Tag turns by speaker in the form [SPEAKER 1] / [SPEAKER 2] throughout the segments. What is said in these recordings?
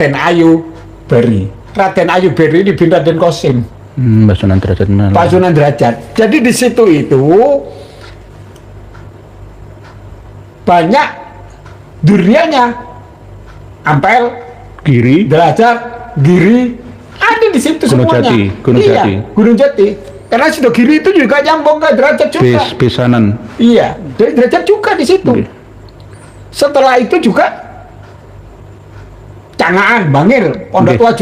[SPEAKER 1] Raden Ayu Beri. Raden Ayu Beri ini bin Raden Qasim.
[SPEAKER 2] Sunan Derajat.
[SPEAKER 1] Pak Sunan Derajat. Jadi di situ itu banyak duriannya, Ampel,
[SPEAKER 2] Giri,
[SPEAKER 1] Derajat, Giri, ada di situ
[SPEAKER 2] Gunung
[SPEAKER 1] semuanya.
[SPEAKER 2] Jati, Gunung
[SPEAKER 1] iya,
[SPEAKER 2] Jati.
[SPEAKER 1] Gunung Jati. Karena sudah Giri itu juga nyambung ke Derajat juga.
[SPEAKER 2] Besanan.
[SPEAKER 1] Iya, dari Derajat juga di situ.
[SPEAKER 2] Okay.
[SPEAKER 1] Setelah itu juga Cangaan, Bangil, Pondok Tua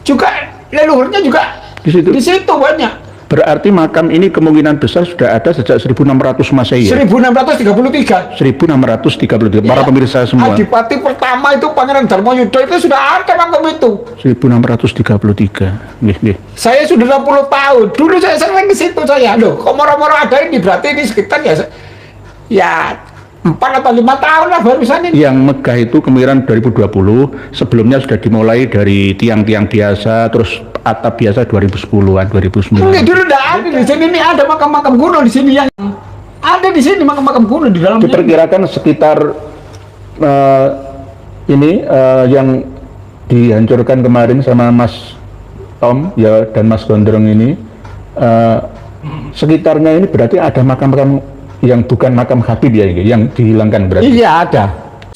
[SPEAKER 1] juga leluhurnya juga di situ banyak.
[SPEAKER 2] Berarti makam ini kemungkinan besar sudah ada sejak 1600 Masehi ya?
[SPEAKER 1] 1633.
[SPEAKER 2] 1633. Para pemirsa semua.
[SPEAKER 1] Adipati pertama itu Pangeran Darmayuda itu sudah ada makam itu.
[SPEAKER 2] 1633. Nih.
[SPEAKER 1] Saya sudah 60 tahun. Dulu saya sering ke situ saya. Loh, kok moro-moro ada ini berarti ini sekitar ya 4 atau 5 tahun lah barusan ini.
[SPEAKER 2] Yang megah itu kemiran 2020, sebelumnya sudah dimulai dari tiang-tiang biasa, terus atap biasa 2010-an, 2009.
[SPEAKER 1] Enggak, dulu enggak ada di sini, ini ada makam-makam kuno di sini yang ada di sini makam-makam kuno di dalamnya.
[SPEAKER 2] Diperkirakan sekitar yang dihancurkan kemarin sama Mas Tom ya dan Mas Gondrong ini, sekitarnya ini berarti ada makam-makam yang bukan makam Habib ya, yang dihilangkan berarti.
[SPEAKER 1] Iya ada.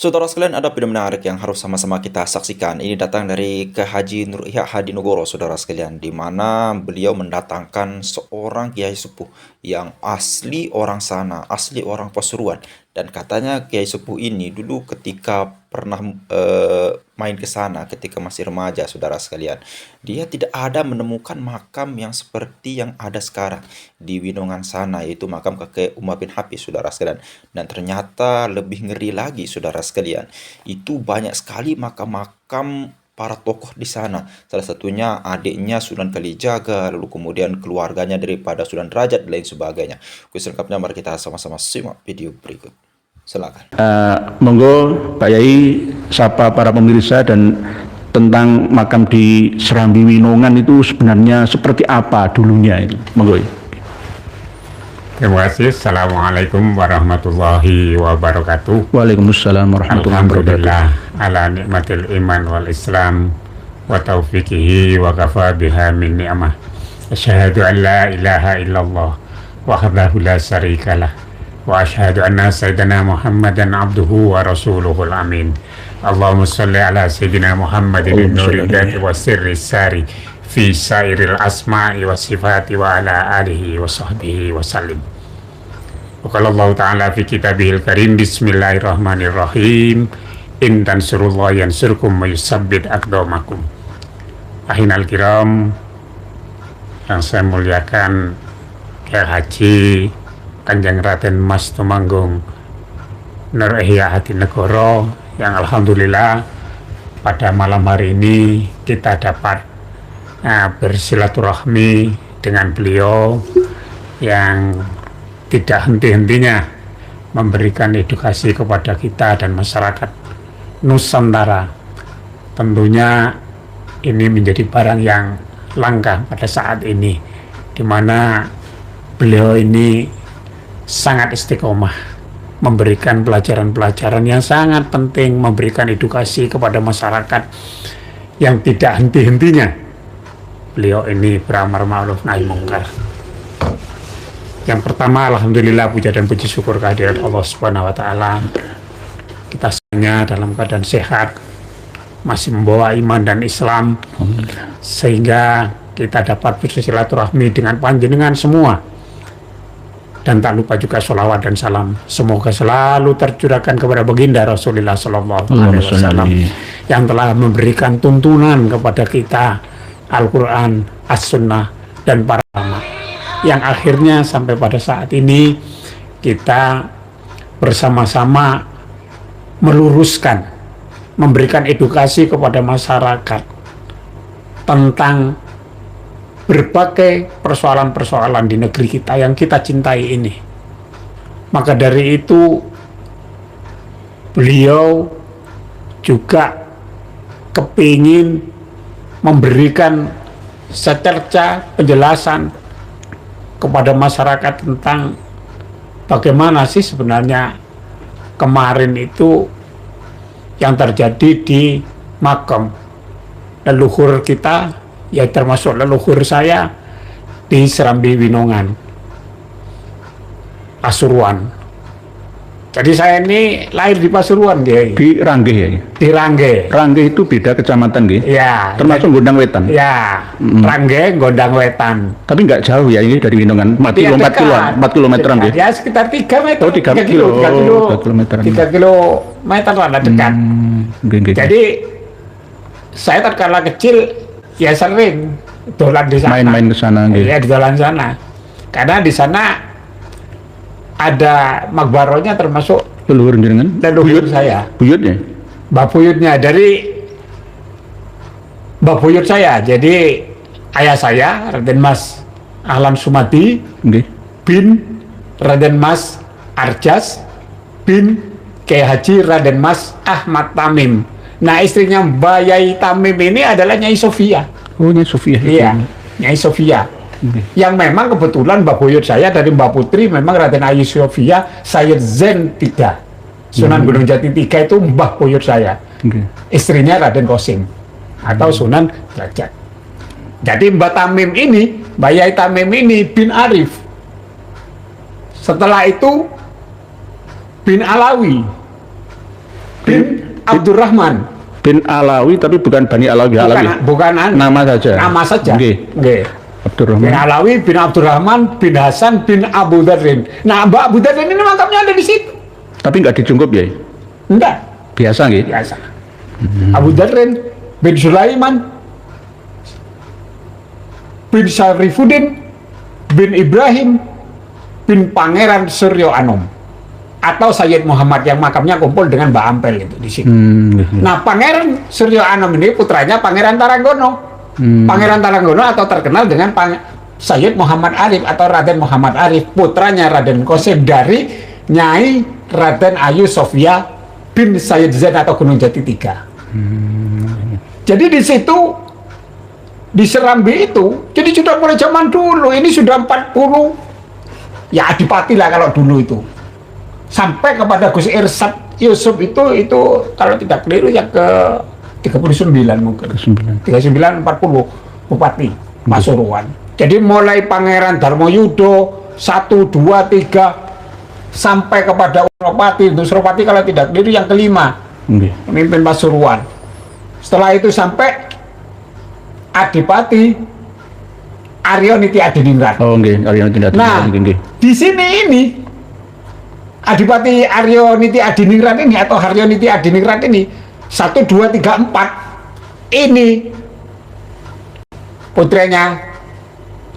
[SPEAKER 3] Saudara sekalian, ada video menarik yang harus sama-sama kita saksikan. Ini datang dari Kyai Haji Nur Ihya Hadinegoro, saudara sekalian, di mana beliau mendatangkan seorang kiai sepuh yang asli orang sana, asli orang Pasuruan. Dan katanya kiai sepuh ini dulu ketika pernah main ke sana ketika masih remaja, saudara sekalian, dia tidak ada menemukan makam yang seperti yang ada sekarang di Winongan sana, yaitu makam kakek Umar bin Hafiz, saudara sekalian. Dan ternyata lebih ngeri lagi, saudara sekalian, itu banyak sekali makam-makam para tokoh di sana. Salah satunya adiknya Sunan Kalijaga, lalu kemudian keluarganya daripada Sunan Derajat dan lain sebagainya. Selengkapnya mari kita sama-sama simak video berikut. Silakan.
[SPEAKER 2] Monggo Pak Yai sapa para pemirsa dan tentang makam di Serambi Winongan itu sebenarnya seperti apa dulunya itu. Monggo.
[SPEAKER 4] Terima kasih. Assalamualaikum warahmatullahi wabarakatuh.
[SPEAKER 2] Waalaikumsalam warahmatullahi wabarakatuh.
[SPEAKER 4] Alhamdulillah ala nikmatil iman wal islam wa taufiqihi wa kafa biha min ni'mah. Asyhadu an la ilaha illallah wahdahu la syarikalah wa asyhadu anna sayyidina Muhammadan abduhu wa rasuluhul amin. Allahumma shalli ala sayyidina Muhammadin nuril dati wa sirri sari fi sairil asma'i wa sifati wa ala alihi wa sahbihi wa sallim. Wa qala Allah ta'ala fi kitabihil karim, bismillahirrahmanirrahim, in tansurullah yansurkum wa yusabbit aqdamakum. Ahinal kiram yang saya muliakan, Kyai Haji Kanjeng Raden Mas Tumanggung Nur Ihya Hadinegoro, yang alhamdulillah pada malam hari ini kita dapat bersilaturahmi dengan beliau yang tidak henti-hentinya memberikan edukasi kepada kita dan masyarakat Nusantara. Tentunya ini menjadi barang yang langka pada saat ini, di mana beliau ini sangat istiqomah memberikan pelajaran-pelajaran yang sangat penting, memberikan edukasi kepada masyarakat yang tidak henti-hentinya. Beliau ini beramar ma'ruf nahi mungkar. Yang pertama, alhamdulillah, puja dan puji syukur kehadirat Allah Subhanahu wa taala. Kita semuanya dalam keadaan sehat, masih membawa iman dan Islam, sehingga kita dapat bersilaturahmi dengan panjenengan semua. Dan tak lupa juga sholawat dan salam semoga selalu tercurahkan kepada baginda Rasulullah Sallallahu Alaihi Wasallam yang telah memberikan tuntunan kepada kita Al-Quran, As-Sunnah, dan para ulama, yang akhirnya sampai pada saat ini kita bersama-sama meluruskan, memberikan edukasi kepada masyarakat tentang berbagai persoalan-persoalan di negeri kita yang kita cintai ini. Maka dari itu beliau juga kepingin memberikan secerca penjelasan kepada masyarakat tentang bagaimana sih sebenarnya kemarin itu yang terjadi di makam leluhur kita, ya termasuk leluhur saya di Serambi Winongan, Pasuruan. Jadi saya ini lahir di Pasuruan, Kiai.
[SPEAKER 2] Di Ranggeh ya?
[SPEAKER 4] Di Ranggeh.
[SPEAKER 2] Ranggeh itu beda kecamatan nggih?
[SPEAKER 4] Ya.
[SPEAKER 2] Termasuk Gondang Wetan?
[SPEAKER 4] Ya, Ranggeh, Gondang Wetan.
[SPEAKER 2] Tapi nggak jauh ya ini dari Winongan, 4
[SPEAKER 4] Iya,
[SPEAKER 2] kilo, 4 kilo,
[SPEAKER 4] dekat.
[SPEAKER 2] 4 kilometeran nggih?
[SPEAKER 4] Ya sekitar 3 meter.
[SPEAKER 2] Oh, 3 kilo. 3 kilometeran.
[SPEAKER 4] 3 kilometer lah dekat.
[SPEAKER 2] Nggih, nggih.
[SPEAKER 4] Jadi saya tatkala kecil ya sering dolan di sana.
[SPEAKER 2] Main-main ke sana nggih.
[SPEAKER 4] Iya, di dolan sana. Karena di sana ada makbarohnya termasuk
[SPEAKER 2] Leluhur jenengan?
[SPEAKER 4] leluhur saya.
[SPEAKER 2] Buyutnya?
[SPEAKER 4] Mbah buyutnya dari Mbah buyut saya. Jadi ayah saya Raden Mas Ahlan Sumadi
[SPEAKER 2] Nggih.
[SPEAKER 4] bin Raden Mas Arjas bin Kiai Haji Raden Mas Ahmad Tamim. Nah, istrinya Mbak Yai Tamim ini adalah Nyai Sofia.
[SPEAKER 2] Oh, Nyai Sofia.
[SPEAKER 4] Iya, Nyai Sofia. Yang memang kebetulan Mbak buyut saya dari Mbak Putri memang Raden Ayu Sofia Sayyid Zen III. Sunan Gunung Jati III itu Mbah buyut saya.
[SPEAKER 2] Nggih.
[SPEAKER 4] Istrinya Raden Kosim atau Sunan Derajat. Jadi Mbak Tamim ini, Mbak Yai Tamim ini bin Arif. Setelah itu bin Alawi, bin Abdurrahman.
[SPEAKER 2] Bin Alawi tapi bukan Bani Alawi, Alawi.
[SPEAKER 4] Bukan
[SPEAKER 2] Nama saja.
[SPEAKER 4] Nama saja.
[SPEAKER 2] Nggih.
[SPEAKER 4] Nggih.
[SPEAKER 2] Abdurrahman.
[SPEAKER 4] Bin Alawi, bin Abdurrahman, bin Hasan, bin Abu Dzarrin. Nah, Mbak Abu Dzarrin ini makamnya ada di situ.
[SPEAKER 2] Tapi nggak dijungkup ya?
[SPEAKER 4] Enggak,
[SPEAKER 2] Biasa nggih.
[SPEAKER 4] biasa. Abu Dzarrin bin Sulaiman bin Syarifuddin bin Ibrahim bin Pangeran Suryo Anom atau Sayyid Muhammad yang makamnya kumpul dengan Mbak Ampel itu di situ.
[SPEAKER 2] Nggih.
[SPEAKER 4] Nah, Pangeran Suryo Anom ini putranya Pangeran Taranggono. Pangeran Taranggono atau terkenal dengan Sayyid Muhammad Arif atau Raden Muhammad Arif, putranya Raden Kosim dari Nyai Raden Ayu Sofia bin Sayyid Zain atau Gunung Jati III. Jadi di situ di Serambi itu, jadi sudah mulai zaman dulu, ini sudah 40 ya adipati lah kalau dulu itu. Sampai kepada Gus Irsad Yusuf itu kalau tidak keliru ya ke 39 mungkin. 39 40 Bupati Pasuruan. Jadi mulai Pangeran Darmoyudo 1 2 3 sampai kepada Suropati. Itu Suropati kalau tidak keliru yang kelima. Pemimpin Pasuruan. Setelah itu sampai Adipati Aryo Niti Adiningrat.
[SPEAKER 2] Oh nggih, Aryo Niti Adiningrat.
[SPEAKER 4] Nah, di sini ini Adipati Aryo Niti Adiningrat ini atau Haryo Niti Adiningrat ini 1 2 3 4 ini putranya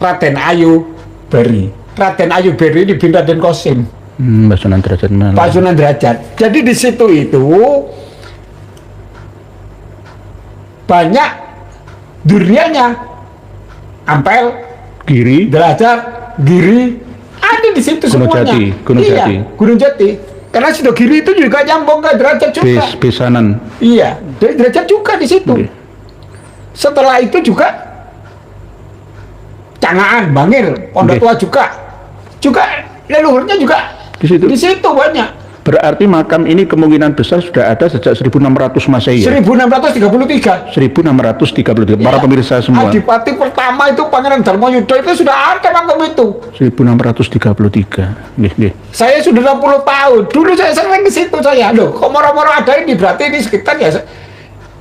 [SPEAKER 4] Raden Ayu Beri. Raden Ayu Beri ini bin Raden Kosim.
[SPEAKER 2] Pak Sunan Derajat mana?
[SPEAKER 4] Pak Sunan Derajat. Jadi di situ itu banyak duriannya, Ampel,
[SPEAKER 2] Giri,
[SPEAKER 4] Derajat, Giri, ada di situ
[SPEAKER 2] Gunung
[SPEAKER 4] semuanya.
[SPEAKER 2] Jati, Gunung
[SPEAKER 4] Iya,
[SPEAKER 2] Jati.
[SPEAKER 4] Gunung Jati. Karena sudah Giri itu juga nyambung ke Derajat juga.
[SPEAKER 2] Besanan.
[SPEAKER 4] Iya, dari Derajat juga di situ.
[SPEAKER 2] Oke.
[SPEAKER 4] Setelah itu juga Cangaan, Bangil, Pondok
[SPEAKER 2] Oke.
[SPEAKER 4] Tua juga leluhurnya juga
[SPEAKER 2] Di situ.
[SPEAKER 4] di situ banyak.
[SPEAKER 2] Berarti makam ini kemungkinan besar sudah ada sejak 1600 Masehi ya?
[SPEAKER 4] 1633.
[SPEAKER 2] 1633. Para
[SPEAKER 4] Iya.
[SPEAKER 2] pemirsa semua.
[SPEAKER 4] Adipati pertama itu Pangeran Darmoyudo itu sudah ada makam itu.
[SPEAKER 2] 1633. Nggih.
[SPEAKER 4] Saya sudah 60 tahun. Dulu saya sering ke situ saya. Loh, kok moro-moro ada ini berarti ini sekitar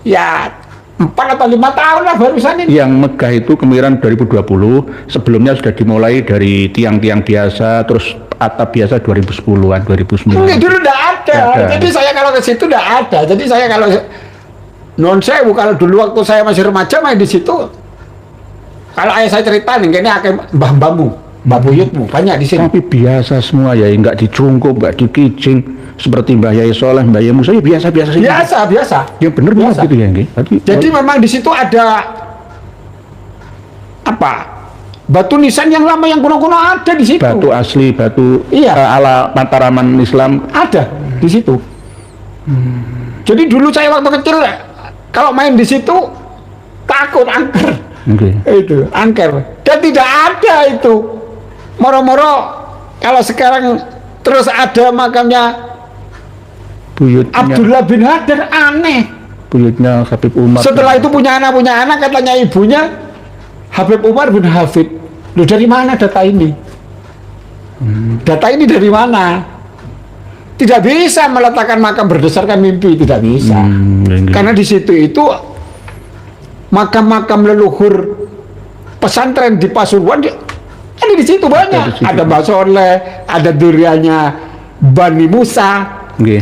[SPEAKER 4] ya 4 atau 5 tahun lah barusan ini.
[SPEAKER 2] Yang megah itu kemiran 2020, sebelumnya sudah dimulai dari tiang-tiang biasa, terus atap biasa 2010-an, 2009.
[SPEAKER 4] Enggak, dulu enggak ada.
[SPEAKER 2] Nggak ada.
[SPEAKER 4] Jadi saya kalau ke situ enggak ada. Jadi saya kalau non sewu kalau dulu waktu saya masih remaja main di situ. Kalau ayah saya cerita nih, kayaknya akeh mbah-mbahmu, mbah buyutmu banyak di sini.
[SPEAKER 2] Tapi biasa semua ya, nggak dicungkup, nggak dikicing, seperti Mbah Yai Soleh, Mbah Yai Musa, ya biasa-biasa saja.
[SPEAKER 4] Biasa.
[SPEAKER 2] Ya benar
[SPEAKER 4] Biasa.
[SPEAKER 2] gitu ya, nggih.
[SPEAKER 4] Jadi memang di situ ada apa? Batu nisan yang lama yang kuno-kuno ada di situ.
[SPEAKER 2] batu asli, batu
[SPEAKER 4] Iya.
[SPEAKER 2] ala Mataraman Islam.
[SPEAKER 4] Ada di situ. Jadi dulu saya waktu kecil kalau main di situ takut angker.
[SPEAKER 2] Nggih.
[SPEAKER 4] Itu angker. Dan tidak ada itu. Moro-moro kalau sekarang terus ada makamnya
[SPEAKER 2] Buyutnya.
[SPEAKER 4] Abdullah bin Hadir, aneh.
[SPEAKER 2] buyutnya Habib Umar.
[SPEAKER 1] Setelah itu punya anak katanya ibunya Habib Umar bin Hafid. Loh, dari mana data ini? Data ini dari mana? Tidak bisa meletakkan makam berdasarkan mimpi, tidak bisa. Karena di situ itu makam-makam leluhur pesantren di Pasuruan ada di situ banyak. Ada Mbak Soleh, ada duriannya Bani Musa,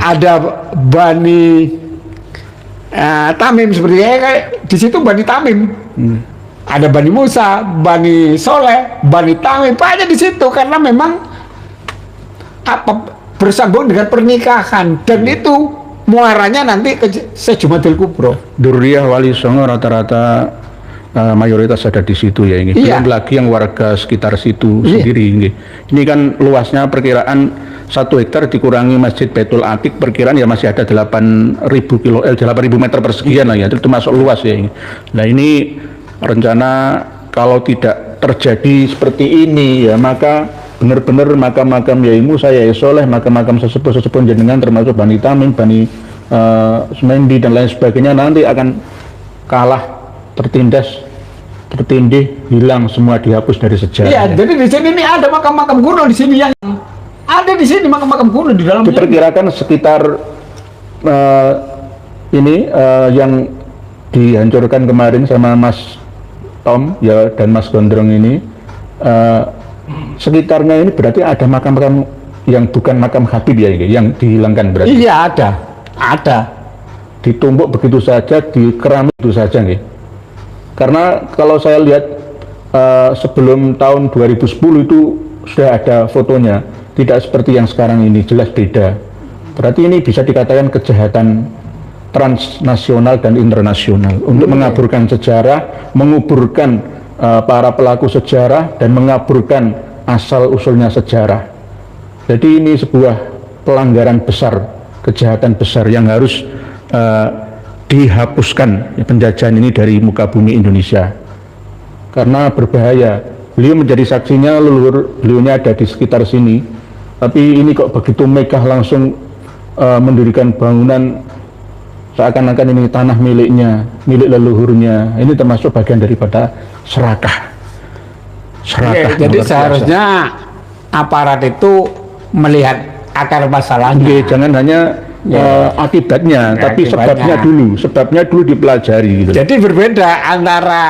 [SPEAKER 1] ada Bani Tamim seperti di situ Bani Tamim. Ada Bani Musa, Bani Soleh, Bani Tamim, banyak di situ karena memang bersambung dengan pernikahan dan itu muaranya nanti ke Sejumadil Kubro.
[SPEAKER 2] Duriyah Wali Songo rata-rata mayoritas ada di situ ya ini.
[SPEAKER 1] Iya.
[SPEAKER 2] Belum lagi yang warga sekitar situ sendiri ini. Ini kan luasnya perkiraan 1 hektar dikurangi Masjid Baitul Atiq, perkiraan ya masih ada 8.000 meter persegian lah ya. Itu termasuk luas ya ini. Nah ini rencana kalau tidak terjadi seperti ini ya maka benar-benar makam-makam Yai Musa, Yai Soleh, makam-makam sesepuh-sesepuh jenengan termasuk Bani Tamim, Bani Semendi dan lain sebagainya nanti akan kalah, tertindas, tertindih, hilang semua, dihapus dari sejarah.
[SPEAKER 1] Iya, jadi di sini ini ada makam-makam kuno di sini yang ada di sini makam-makam kuno di dalamnya.
[SPEAKER 2] Diperkirakan sekitar yang dihancurkan kemarin sama Mas Tom ya dan Mas Gondrong ini sekitarnya ini berarti ada makam-makam yang bukan makam Habib ya ini, yang dihilangkan berarti.
[SPEAKER 1] Iya ada.
[SPEAKER 2] Ditumpuk begitu saja, dikeramik begitu saja nih. Karena kalau saya lihat sebelum tahun 2010 itu sudah ada fotonya, tidak seperti yang sekarang ini, jelas beda. Berarti ini bisa dikatakan kejahatan transnasional dan internasional untuk mengaburkan sejarah, menguburkan para pelaku sejarah dan mengaburkan asal usulnya sejarah. Jadi ini sebuah pelanggaran besar, kejahatan besar yang harus dihapuskan ya, penjajahan ini dari muka bumi Indonesia karena berbahaya. Beliau menjadi saksinya, leluhur beliaunya ada di sekitar sini, tapi ini kok begitu megah langsung mendirikan bangunan seakan-akan ini tanah miliknya, milik leluhurnya. Ini termasuk bagian daripada serakah.
[SPEAKER 1] Jadi seharusnya aparat itu melihat akar masalahnya.
[SPEAKER 2] Jangan hanya akibatnya, tapi sebabnya dulu dipelajari gitu.
[SPEAKER 1] Jadi berbeda antara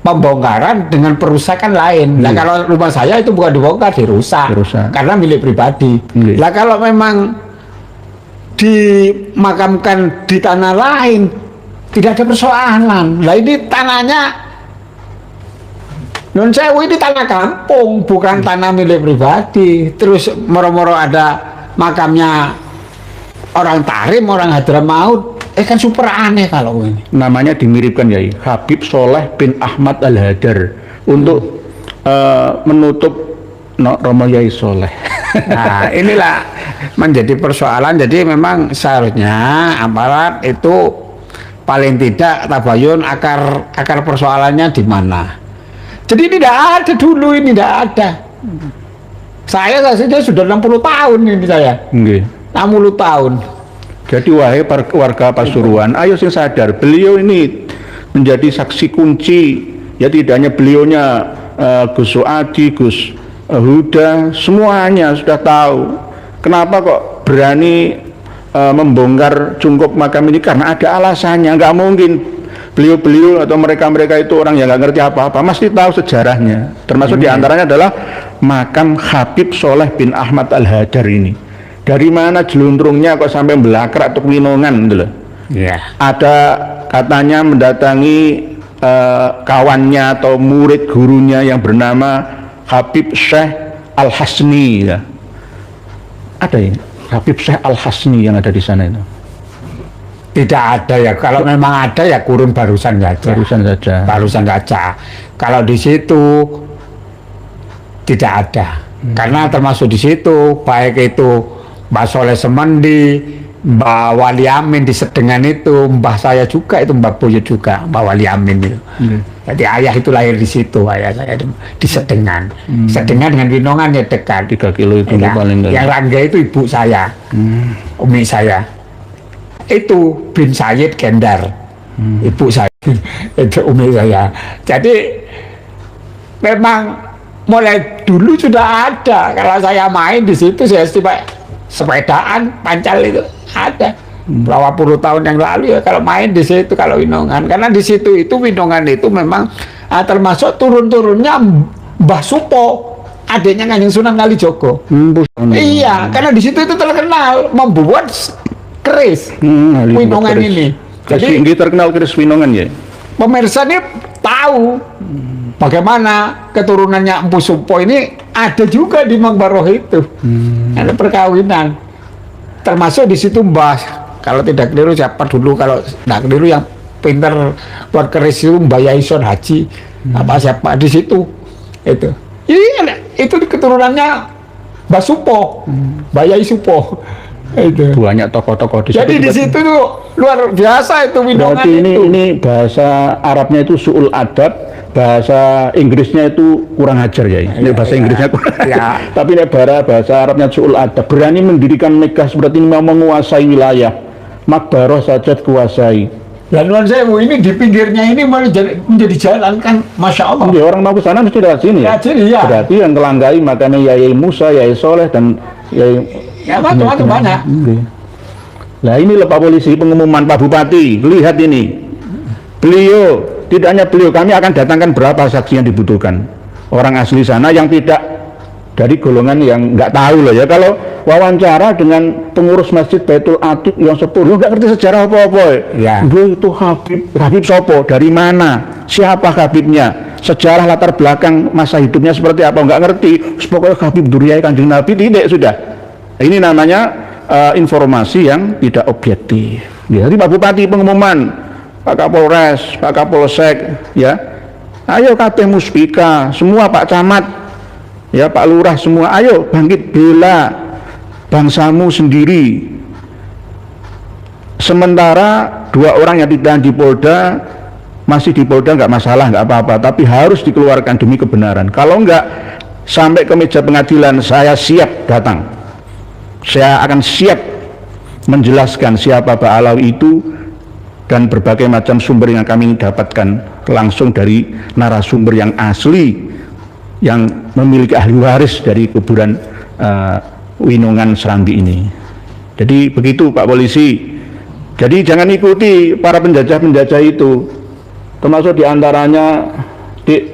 [SPEAKER 1] pembongkaran dengan perusakan lain. Nah kalau rumah saya itu bukan dibongkar, dirusak. Karena milik pribadi. Nah kalau memang dimakamkan di tanah lain tidak ada persoalan. Nah ini tanahnya non sewu, ini tanah kampung, bukan tanah milik pribadi. Terus moro-moro ada makamnya orang Tarim, orang Hadramaut, kan super aneh kalau ini.
[SPEAKER 2] Namanya dimiripkan ya, Habib Soleh bin Ahmad Al-Hadar untuk menutup Romo Yai Soleh.
[SPEAKER 1] Nah inilah menjadi persoalan. Jadi memang seharusnya aparat itu paling tidak tabayun akar persoalannya di mana. Jadi tidak ada dulu, ini tidak ada. Saya sudah 60 tahun ini saya. 60 tahun.
[SPEAKER 2] Jadi wahai warga Pasuruan, ayo sing sadar, beliau ini menjadi saksi kunci. Ya tidak hanya beliaunya, Gus Suadi, Gus Huda, semuanya sudah tahu. Kenapa kok berani membongkar cungkup makam ini? Karena ada alasannya. Nggak mungkin beliau-beliau atau mereka-mereka itu orang yang nggak ngerti apa-apa, mesti tahu sejarahnya. Termasuk diantaranya adalah makam Habib Soleh bin Ahmad Al-Hadar ini. Dari mana jeluntrungnya kok sampai Belakrak atau Winongan gitu loh. Ada katanya mendatangi kawannya atau murid gurunya yang bernama Habib Syekh Al-Hasni ya. Ada ya Habib Syekh Al-Hasni yang ada di sana itu.
[SPEAKER 1] Tidak ada ya, kalau memang ada ya kurun barusan saja. Kalau di situ tidak ada. Karena termasuk di situ baik itu Mbah Soleh Semendi, Mbah Wali Amin di Sedengan itu, mbah saya juga itu, Mbah Buyut juga, Mbah Wali Amin itu. Jadi ayah itu lahir di situ, ayah saya di Sedengan. Sedengan dengan Winongan ya dekat.
[SPEAKER 2] 3 kilo itu paling.
[SPEAKER 1] Yang Rangga itu ibu saya, umi saya. itu bin Sayyid Gendar, ibu saya, itu umi saya. Jadi memang mulai dulu sudah ada. Kalau saya main di situ, saya sepedaan Pancal itu ada. Berapa puluh tahun yang lalu ya, kalau main di situ, kalau Winongan, karena di situ itu Winongan itu memang termasuk turun-turunnya Mbah Supo, adiknya Kanjeng Sunan Kalijogo. Iya, karena di situ itu terkenal membuat keris Winongan ini.
[SPEAKER 2] Jadi terkenal keris Winongan ya.
[SPEAKER 1] Pemirsa ini tahu bagaimana keturunannya Empu Supo ini ada juga di Mangbaroh itu. Ada perkawinan. Termasuk di situ Mbah, kalau tidak keliru siapa dulu, kalau tidak keliru yang pinter buat keris itu Mbah Yaison Haji apa siapa di situ itu. Iya, itu keturunannya Mbah Supo, Mbah Yai Supo. Itu.
[SPEAKER 2] Banyak tokoh-tokoh di situ.
[SPEAKER 1] Jadi di situ tuh luar biasa itu Winongan.
[SPEAKER 2] Berarti
[SPEAKER 1] itu.
[SPEAKER 2] ini bahasa Arabnya itu su'ul adab, bahasa Inggrisnya itu kurang ajar ya. Ini bahasa Inggrisnya kurang.
[SPEAKER 1] Ya.
[SPEAKER 2] Tapi ini bahasa Arabnya su'ul adab. Berani mendirikan megah seperti ini, mau menguasai wilayah. Makbaroh saja kuasai.
[SPEAKER 1] Dan Nuwun Sewu ini di pinggirnya ini menjadi jalan kan, masya Allah.
[SPEAKER 2] Jadi orang mau ke sana mesti lewat sini ya.
[SPEAKER 1] Iya.
[SPEAKER 2] Berarti yang kelanggai makanya Yai Musa, Yai Soleh dan Yai.
[SPEAKER 1] Ya macam-macam banyak.
[SPEAKER 2] Nah ini Pak Polisi, pengumuman Pak Bupati. Lihat ini. Beliau, tidak hanya beliau, kami akan datangkan berapa saksi yang dibutuhkan. Orang asli sana yang tidak dari golongan yang nggak tahu loh ya. Kalau wawancara dengan pengurus Masjid Baitul Atiq yang 10, nggak ngerti sejarah apa-apa
[SPEAKER 1] Ya.
[SPEAKER 2] Itu Habib Sopo, dari mana, siapa Habibnya, sejarah latar belakang masa hidupnya seperti apa, nggak ngerti. Pokoknya Habib Duriyai Kanjeng Nabi, tidak, sudah. Ini namanya informasi yang tidak objektif. Ya, jadi Pak Bupati pengumuman, Pak Kapolres, Pak Kapolsek, ya, ayo kabeh Muspika, semua Pak Camat, ya Pak Lurah semua, ayo bangkit bela bangsamu sendiri. Sementara 2 orang yang ditahan di Polda, masih di Polda nggak masalah, nggak apa-apa, tapi harus dikeluarkan demi kebenaran. Kalau nggak, sampai ke meja pengadilan saya siap datang. Saya akan siap menjelaskan siapa Pak Alawi itu dan berbagai macam sumber yang kami dapatkan langsung dari narasumber yang asli, yang memiliki ahli waris dari kuburan Winongan Serambi ini. Jadi begitu Pak Polisi. Jadi jangan ikuti para penjajah-penjajah itu, termasuk diantaranya Dik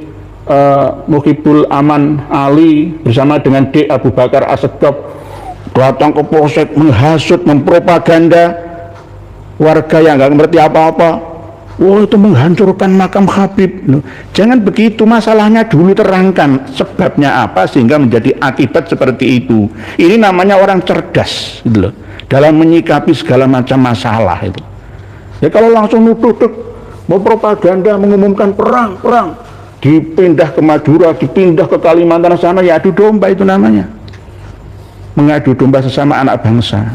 [SPEAKER 2] Muhibul Aman Ali bersama dengan Dik Abu Bakar Asegaf datang ke polsek menghasut, mempropaganda warga yang nggak ngerti apa-apa. Wah, itu menghancurkan makam Habib. Loh, jangan begitu, masalahnya dulu terangkan sebabnya apa sehingga menjadi akibat seperti itu. Ini namanya orang cerdas gitu loh, dalam menyikapi segala macam masalah itu. Ya kalau langsung nuduh, mau propaganda, mengumumkan perang, dipindah ke Madura, dipindah ke Kalimantan sana, ya adu domba itu namanya. Mengadu domba sesama anak bangsa,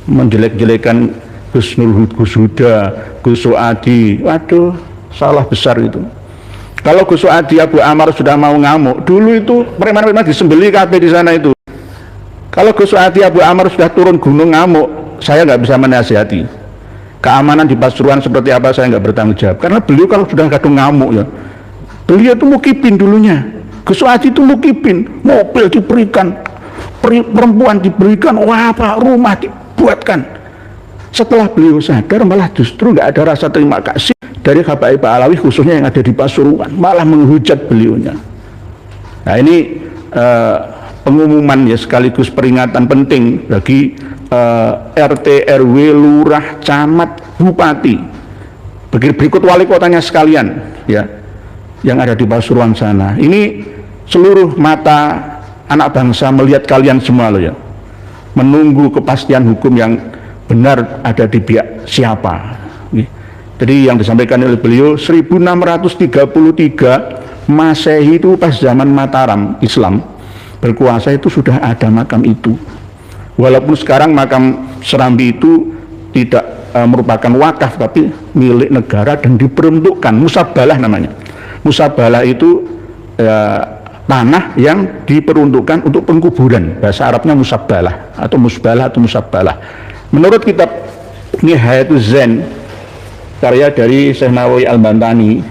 [SPEAKER 2] menjelek-jelekan Gus Nur, Gus Huda, Gus Suadi. Waduh, salah besar itu. Kalau Gus Suadi, Abu Amar sudah mau ngamuk, dulu itu preman-preman disembeli kabeh di sana itu. Kalau Gus Suadi, Abu Amar sudah turun gunung ngamuk, saya nggak bisa menasihati. Keamanan di Pasuruan seperti apa saya nggak bertanggung jawab, karena beliau kalau sudah kadung ngamuk ya, beliau itu mukipin dulunya. Gus Suadi itu mukipin, mobil diberikan, perempuan diberikan, wah apa, rumah dibuatkan. Setelah beliau sadar, malah justru nggak ada rasa terima kasih dari Habaib Pak Alawi, khususnya yang ada di Pasuruan, malah menghujat beliaunya. Nah ini pengumuman ya, sekaligus peringatan penting bagi RT, RW, Lurah, Camat, Bupati, berikut wali kotanya sekalian ya, yang ada di Pasuruan sana. Ini seluruh mata anak bangsa melihat kalian semua loh ya, menunggu kepastian hukum yang benar ada di pihak siapa. Jadi yang disampaikan oleh beliau 1633 Masehi itu pas zaman Mataram Islam berkuasa itu sudah ada makam itu. Walaupun sekarang makam Serambi itu tidak merupakan wakaf tapi milik negara dan diperuntukkan, musabalah namanya. Musabalah itu tanah yang diperuntukkan untuk pengkuburan, bahasa Arabnya musabalah atau musbalah atau musabalah. Menurut kitab Nihayatuz Zen karya dari Syekh Nawawi Al-Bantani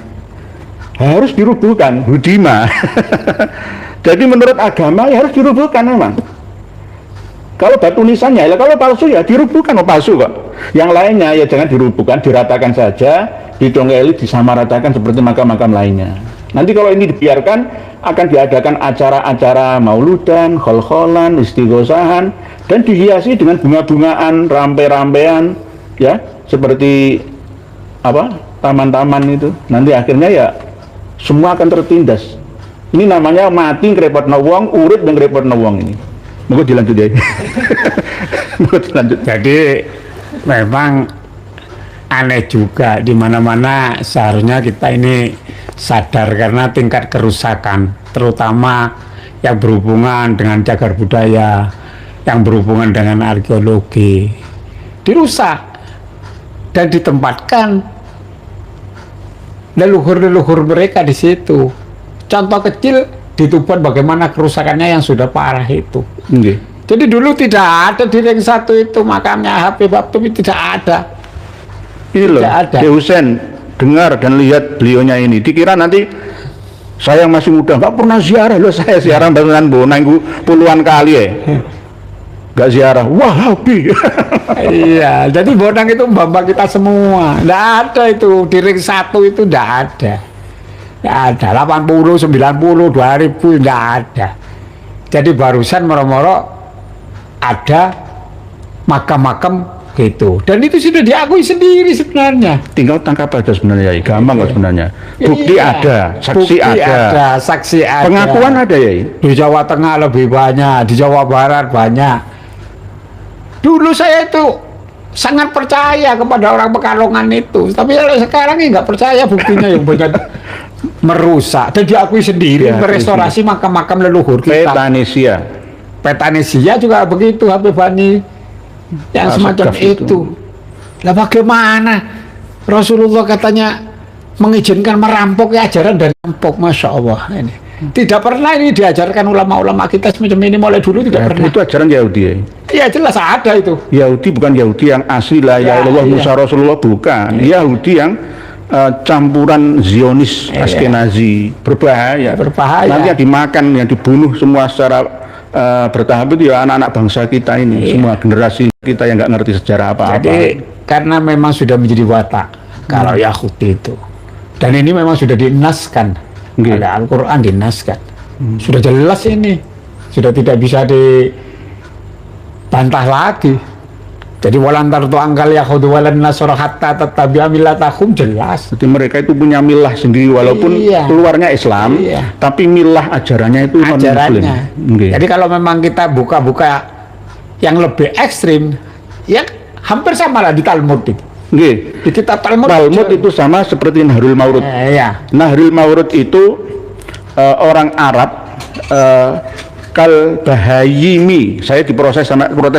[SPEAKER 2] harus dirubuhkan Hudima. Jadi menurut agama ya harus dirubuhkan memang. Kalau batu nisannya, ya kalau palsu ya dirubuhkan, palsu kok. Yang lainnya ya jangan dirubuhkan, diratakan saja, didongeli, disamaratakan seperti makam-makam lainnya. Nanti kalau ini dibiarkan akan diadakan acara-acara mauludan, khol-kholan, istighosahan, dan dihiasi dengan bunga-bungaan, rampe-rampean, ya seperti apa taman-taman itu. Nanti akhirnya ya semua akan tertindas. Ini namanya mati ngrepotno wong, urip dan ngrepotno wong ini. Monggo dilanjut ya. Monggo dilanjut.
[SPEAKER 4] Jadi memang aneh juga, di mana-mana seharusnya kita ini sadar karena tingkat kerusakan, terutama yang berhubungan dengan cagar budaya, yang berhubungan dengan arkeologi, dirusak dan ditempatkan leluhur-leluhur mereka di situ. Contoh kecil di Tuban bagaimana kerusakannya yang sudah parah itu.
[SPEAKER 2] Okay.
[SPEAKER 4] Jadi dulu tidak ada di ring 1 itu makamnya Habib Habib, tidak ada.
[SPEAKER 2] Ini loh, Syekh Husain dengar dan lihat beliaunya ini, dikira nanti saya yang masih muda nggak pernah ziarah loh, saya ziarah dengan Bonang puluhan kali ya, nggak ziarah, Wahabi.
[SPEAKER 4] Iya, jadi Bonang itu mbak kita semua, nggak ada itu di ring 1 itu nggak ada. Nggak ada, 80, 90, 2000 nggak ada. Jadi barusan moro-moro ada makam-makam gitu, dan itu sudah diakui sendiri sebenarnya.
[SPEAKER 2] Tinggal tangkap aja sebenarnya, gampang kok sebenarnya. Bukti
[SPEAKER 4] Iya,
[SPEAKER 2] ada, saksi
[SPEAKER 4] bukti
[SPEAKER 2] ada,
[SPEAKER 4] saksi ada.
[SPEAKER 2] pengakuan ada ya.
[SPEAKER 4] Di Jawa Tengah lebih banyak, di Jawa Barat banyak. Dulu saya itu sangat percaya kepada orang Pekalongan itu, tapi sekarang ini nggak percaya, buktinya yang banyak merusak dan diakui sendiri,
[SPEAKER 2] Ya,
[SPEAKER 4] merestorasi makam-makam leluhur kita. Petanesia juga begitu, Habib Bani yang semacam itu. Lah bagaimana Rasulullah katanya mengizinkan merampok, ya ajaran dari rampok, Masya Allah ini. Tidak pernah ini diajarkan ulama-ulama kita semacam ini, mulai dulu tidak pernah.
[SPEAKER 2] Itu ajaran Yahudi ya?
[SPEAKER 4] Iya jelas ada itu.
[SPEAKER 2] Yahudi bukan Yahudi yang asli la ilaha illallah Musa Rasulullah, bukan. Yahudi yang campuran Zionis, Askenazi, berbahaya. Nanti yang dimakan, yang dibunuh semua secara bertahap itu ya anak-anak bangsa kita ini, semua generasi kita yang nggak ngerti sejarah apa-apa.
[SPEAKER 4] Jadi karena memang sudah menjadi watak kalau Yahudi itu, dan ini memang sudah dinaskan oleh Al-Quran, dinaskan, sudah jelas ini, sudah tidak bisa dibantah lagi. Jadi walantar tu angkal Yahudi walan nasara hatta tatabi'a millatahum, jelas.
[SPEAKER 2] Jadi mereka itu punya milah sendiri walaupun keluarnya Islam, tapi milah ajarannya itu non-Muslim.
[SPEAKER 4] Jadi kalau memang kita buka-buka yang lebih ekstrim, ya hampir sama lah di Talmud itu. Di kitab Talmud
[SPEAKER 2] itu sama seperti Nahrul Maurud. Nahrul Maurud itu orang Arab kal bahayimi. Saya protes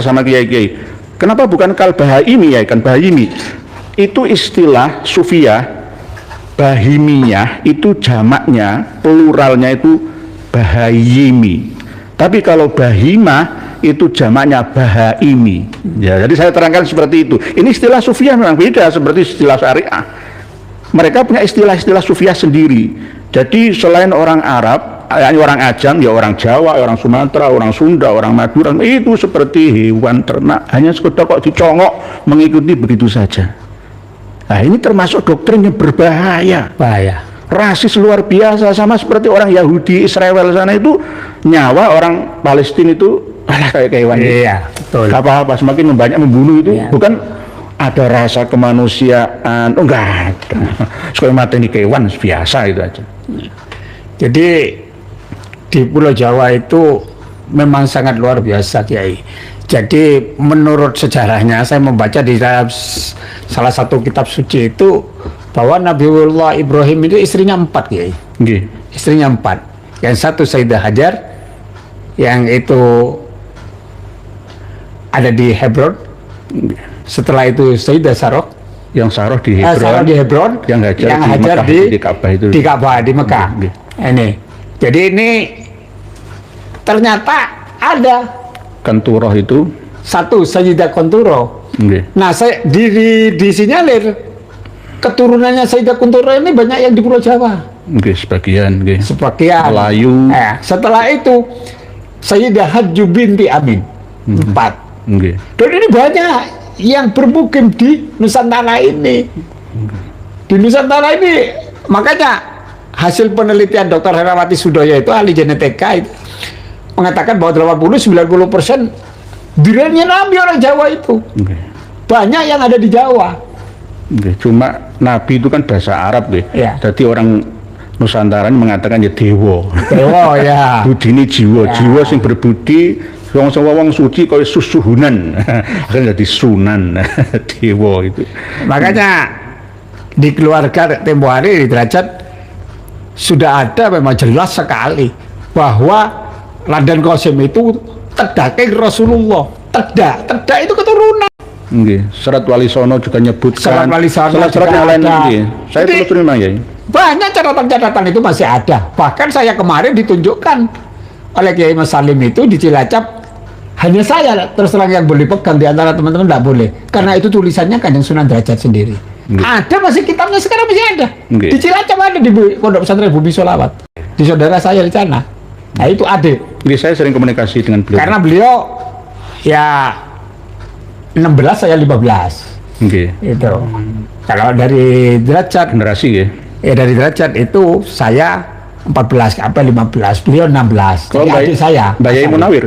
[SPEAKER 2] sama kiai-kiai. Kenapa bukan kal bahayimi ya, kan bahayimi itu istilah Sufiyah, bahimiyah itu jamaknya, pluralnya itu bahayimi. Tapi kalau bahimah itu jamaknya bahaimi. Ya, jadi saya terangkan seperti itu. Ini istilah Sufiyah memang beda seperti istilah syariah. Mereka punya istilah-istilah Sufiyah sendiri. Jadi selain orang Arab, orang Ajam, ya orang Jawa, orang Sumatera, orang Sunda, orang Madura, itu seperti hewan ternak, hanya sekedar kok dicongok mengikuti begitu saja. Nah ini termasuk doktrin yang berbahaya, rasis luar biasa, sama seperti orang Yahudi Israel sana itu nyawa orang Palestina itu kayak hewan.
[SPEAKER 4] Iya, betul.
[SPEAKER 2] Gak apa-apa, semakin banyak membunuh itu bukan ada rasa kemanusiaan, enggak ada. Sekali mati ini kewan biasa itu aja.
[SPEAKER 4] Jadi di Pulau Jawa itu memang sangat luar biasa, Kiai. Jadi menurut sejarahnya, saya membaca di dalam salah satu kitab suci itu bahwa Nabiullah Ibrahim itu istrinya 4, Kiai. Istrinya 4. Yang satu Sayyidah Hajar, yang itu ada di Hebron. Setelah itu Sayyidah Saroh,
[SPEAKER 2] yang Saroh di Hebron, yang Hajar di Ka'bah itu,
[SPEAKER 4] di Ka'bah di Mekah. Ini. Jadi ini ternyata ada
[SPEAKER 2] Kanturoh itu
[SPEAKER 4] satu Sayyidah Kanturoh
[SPEAKER 2] Nggih.
[SPEAKER 1] Nah, saya disinyalir keturunannya Sayyidah Kuntura ini banyak yang di Pulau Jawa.
[SPEAKER 2] Nggih, sebagian nggih.
[SPEAKER 1] Sebagian.
[SPEAKER 2] Melayu.
[SPEAKER 1] Setelah itu Sayyidah Hajju binti Amin. 4.
[SPEAKER 2] Nggih.
[SPEAKER 1] Dan ini banyak yang bermukim di Nusantara ini. Di Nusantara ini, makanya hasil penelitian Dr. Herawati Sudoyo itu ahli genetika itu mengatakan bahwa 80-90% dirinya Nabi orang Jawa itu.
[SPEAKER 2] Nggih.
[SPEAKER 1] Banyak yang ada di Jawa.
[SPEAKER 2] Nggih, cuma Nabi itu kan bahasa Arab nggih.
[SPEAKER 1] Ya.
[SPEAKER 2] Jadi orang Nusantara mengatakan ya dewa.
[SPEAKER 1] Oh ya.
[SPEAKER 2] Budine jiwa,
[SPEAKER 1] Ya.
[SPEAKER 2] jiwa sing berbudi wong suci kaya susuhunan. Akan jadi sunan dewa itu.
[SPEAKER 1] Makanya di keluarga tempo hari di derajat sudah ada memang jelas sekali bahwa Raden Qasim itu tedake Rasulullah. Tedak itu keturunan.
[SPEAKER 2] Nggih, Serat Wali Songo juga nyebutkan.
[SPEAKER 1] Serat Wali Songo
[SPEAKER 2] Serat yang
[SPEAKER 1] juga
[SPEAKER 2] lain
[SPEAKER 1] ada.
[SPEAKER 2] nggih. Saya
[SPEAKER 1] Jadi,
[SPEAKER 2] terus terima ya.
[SPEAKER 1] banyak catatan-catatan itu masih ada. Bahkan saya kemarin ditunjukkan oleh Kiai Mas Salim itu di Cilacap. Hanya saya terus terang yang boleh pegang, di antara teman-teman tidak boleh. Karena itu tulisannya Kanjeng Sunan Derajat sendiri. Ada masih kitabnya, sekarang masih ada.
[SPEAKER 2] Nggih.
[SPEAKER 1] Di Cilacap ada, di Pondok Pesantren Bumi Sholawat. Di saudara saya di sana. Nah itu ada.
[SPEAKER 2] Nggih, saya sering komunikasi dengan beliau.
[SPEAKER 1] Karena beliau ya 16, saya 15.
[SPEAKER 2] Nggih.
[SPEAKER 1] Itu. Kalau dari derajat,
[SPEAKER 2] Generasi ya.
[SPEAKER 1] ya dari derajat itu saya 14, apa 15, beliau 16.
[SPEAKER 2] Kalau
[SPEAKER 1] Jadi adik saya.
[SPEAKER 2] Mbak Yai Munawir.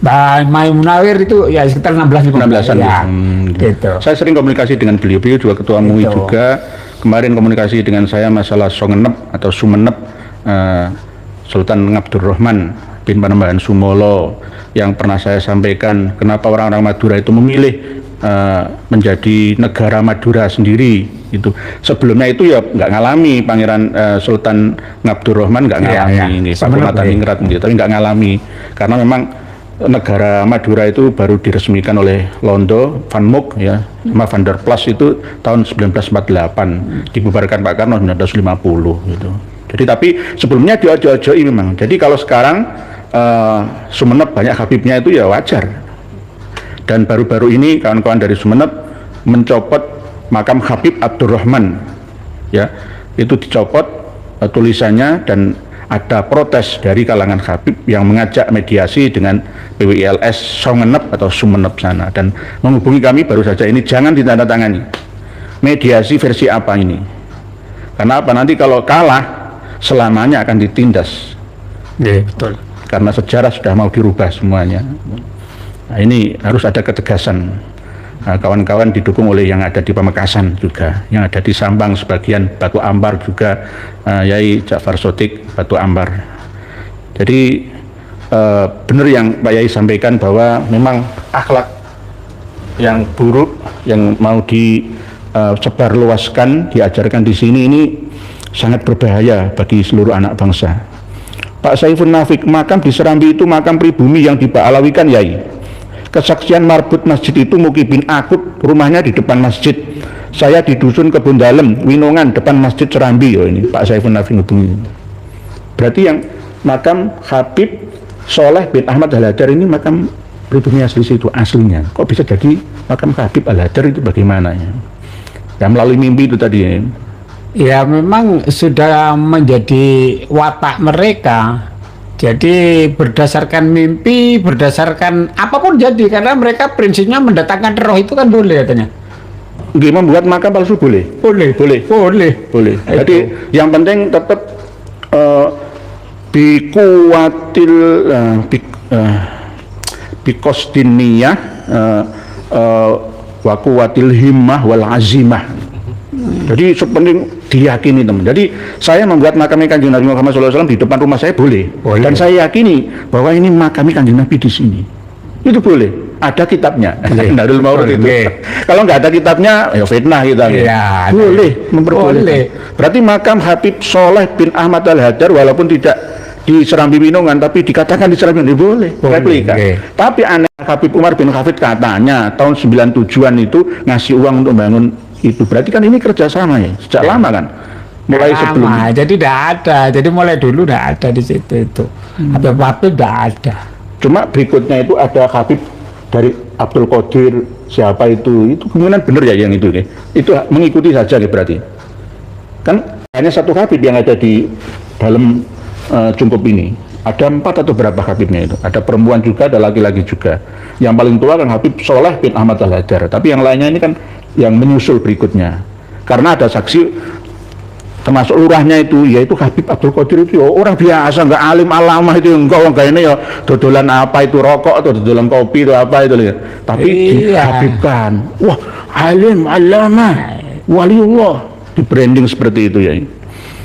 [SPEAKER 1] Mbak Mai Munawir itu ya sekitar 16-15
[SPEAKER 2] 16-an
[SPEAKER 1] ya. Gitu.
[SPEAKER 2] Saya sering komunikasi dengan beliau. Beliau juga ketua MUI
[SPEAKER 1] Gitu.
[SPEAKER 2] juga. Kemarin komunikasi dengan saya masalah Songenep atau Sumenep, Sultan Abdurrahman bin Panembahan Sumolo, yang pernah saya sampaikan kenapa orang-orang Madura itu memilih menjadi negara Madura sendiri itu. Sebelumnya itu ya nggak ngalami Pangeran Sultan Abdurrahman nggak
[SPEAKER 1] Iya,
[SPEAKER 2] ngalami,
[SPEAKER 1] iya.
[SPEAKER 2] Pak Bonatan Ningrat gitu, tapi nggak ngalami karena memang negara Madura itu baru diresmikan oleh Londo, Van Mook ya, sama Van der Plas itu tahun 1948, dibubarkan Pak Karno 1950 gitu. Jadi tapi sebelumnya diojo-ojoi memang. Jadi kalau sekarang Sumenep banyak Habibnya itu ya wajar. Dan baru-baru ini kawan-kawan dari Sumenep mencopot makam Habib Abdurrahman, ya, itu dicopot tulisannya, dan ada protes dari kalangan Habib yang mengajak mediasi dengan PWILS Songenep atau Sumenep sana, dan menghubungi kami baru saja ini, jangan ditandatangani. Mediasi versi apa ini? Karena apa, nanti kalau kalah selamanya akan ditindas.
[SPEAKER 1] Iya, betul.
[SPEAKER 2] Karena sejarah sudah mau dirubah semuanya. Nah, ini harus ada ketegasan. Nah, kawan-kawan didukung oleh yang ada di Pamekasan juga, yang ada di Sambang sebagian, Batu Ambar juga, Yai Ja'far Sotik Batu Ambar. Jadi benar yang Pak Yai sampaikan bahwa memang akhlak yang buruk yang mau disebarluaskan, diajarkan di sini ini sangat berbahaya bagi seluruh anak bangsa. Pak Saifun Nafik, makam di Serambi itu makam pribumi yang dibaalawikan, Yai. Kesaksian marbut masjid itu Muki bin Akut, rumahnya di depan masjid. Saya di dusun Kebun Dalem, Winongan, depan masjid Serambi. Oh, ini Pak Saifun Nafik hubungi. Berarti yang makam Habib Soleh bin Ahmad Al-Hadar ini makam pribumi asli situ aslinya. Kok bisa jadi makam Habib Al-Hadar itu bagaimana ya? Ya melalui mimpi itu tadi ya.
[SPEAKER 1] Ya memang sudah menjadi watak mereka. Jadi berdasarkan mimpi, berdasarkan apapun jadi, karena mereka prinsipnya mendatangkan roh itu kan boleh katanya.
[SPEAKER 2] Nggih, membuat makam palsu boleh?
[SPEAKER 1] Boleh.
[SPEAKER 2] Boleh.
[SPEAKER 1] Boleh.
[SPEAKER 2] Boleh.
[SPEAKER 1] Itu.
[SPEAKER 2] Jadi yang penting tetap bikuatil bikostiniyah wa kuwatil himmah wal azimah. Jadi sepenting diyakini, teman. Jadi saya membuat makamnya Kanjeng Nabi Muhammad SAW di depan rumah saya boleh. Dan saya yakini bahwa ini makamnya Kanjeng Nabi di sini. Itu boleh. Ada kitabnya. Darul Maurid itu. Kalau nggak ada kitabnya, ya fitnah kita.
[SPEAKER 1] Ya,
[SPEAKER 2] boleh memperbolehkan.
[SPEAKER 1] boleh.
[SPEAKER 2] Berarti makam Habib Soleh bin Ahmad Al-Hadar walaupun tidak di Serambi Winongan tapi dikatakan di Serambi Winongan boleh replika. Tapi aneh, Habib Umar bin Hafid katanya tahun 97-an itu ngasih uang untuk bangun itu. Berarti kan ini kerjasama ya sejak lama kan, mulai sebelum.
[SPEAKER 1] Jadi tidak ada. Jadi mulai dulu tidak ada di situ itu. Habib tidak ada.
[SPEAKER 2] Cuma berikutnya itu ada Habib dari Abdul Qadir siapa itu kemungkinan benar ya yang itu nih. Itu mengikuti saja nih berarti. Kan hanya satu Habib yang ada di dalam Cungkup ini. Ada 4 atau berapa Habibnya itu? Ada perempuan juga, ada laki-laki juga. Yang paling tua kan Habib Soleh bin Ahmad Al-Hajar. Tapi yang lainnya ini kan yang menyusul berikutnya. Karena ada saksi termasuk lurahnya itu, yaitu Habib Abdul Qadir itu orang biasa, nggak alim alamah itu, enggak orang kayaknya ya dodolan apa itu rokok atau dodolan kopi itu apa itu ya. Tapi dihabibkan, wah alim alamah waliullah, di branding seperti itu ya.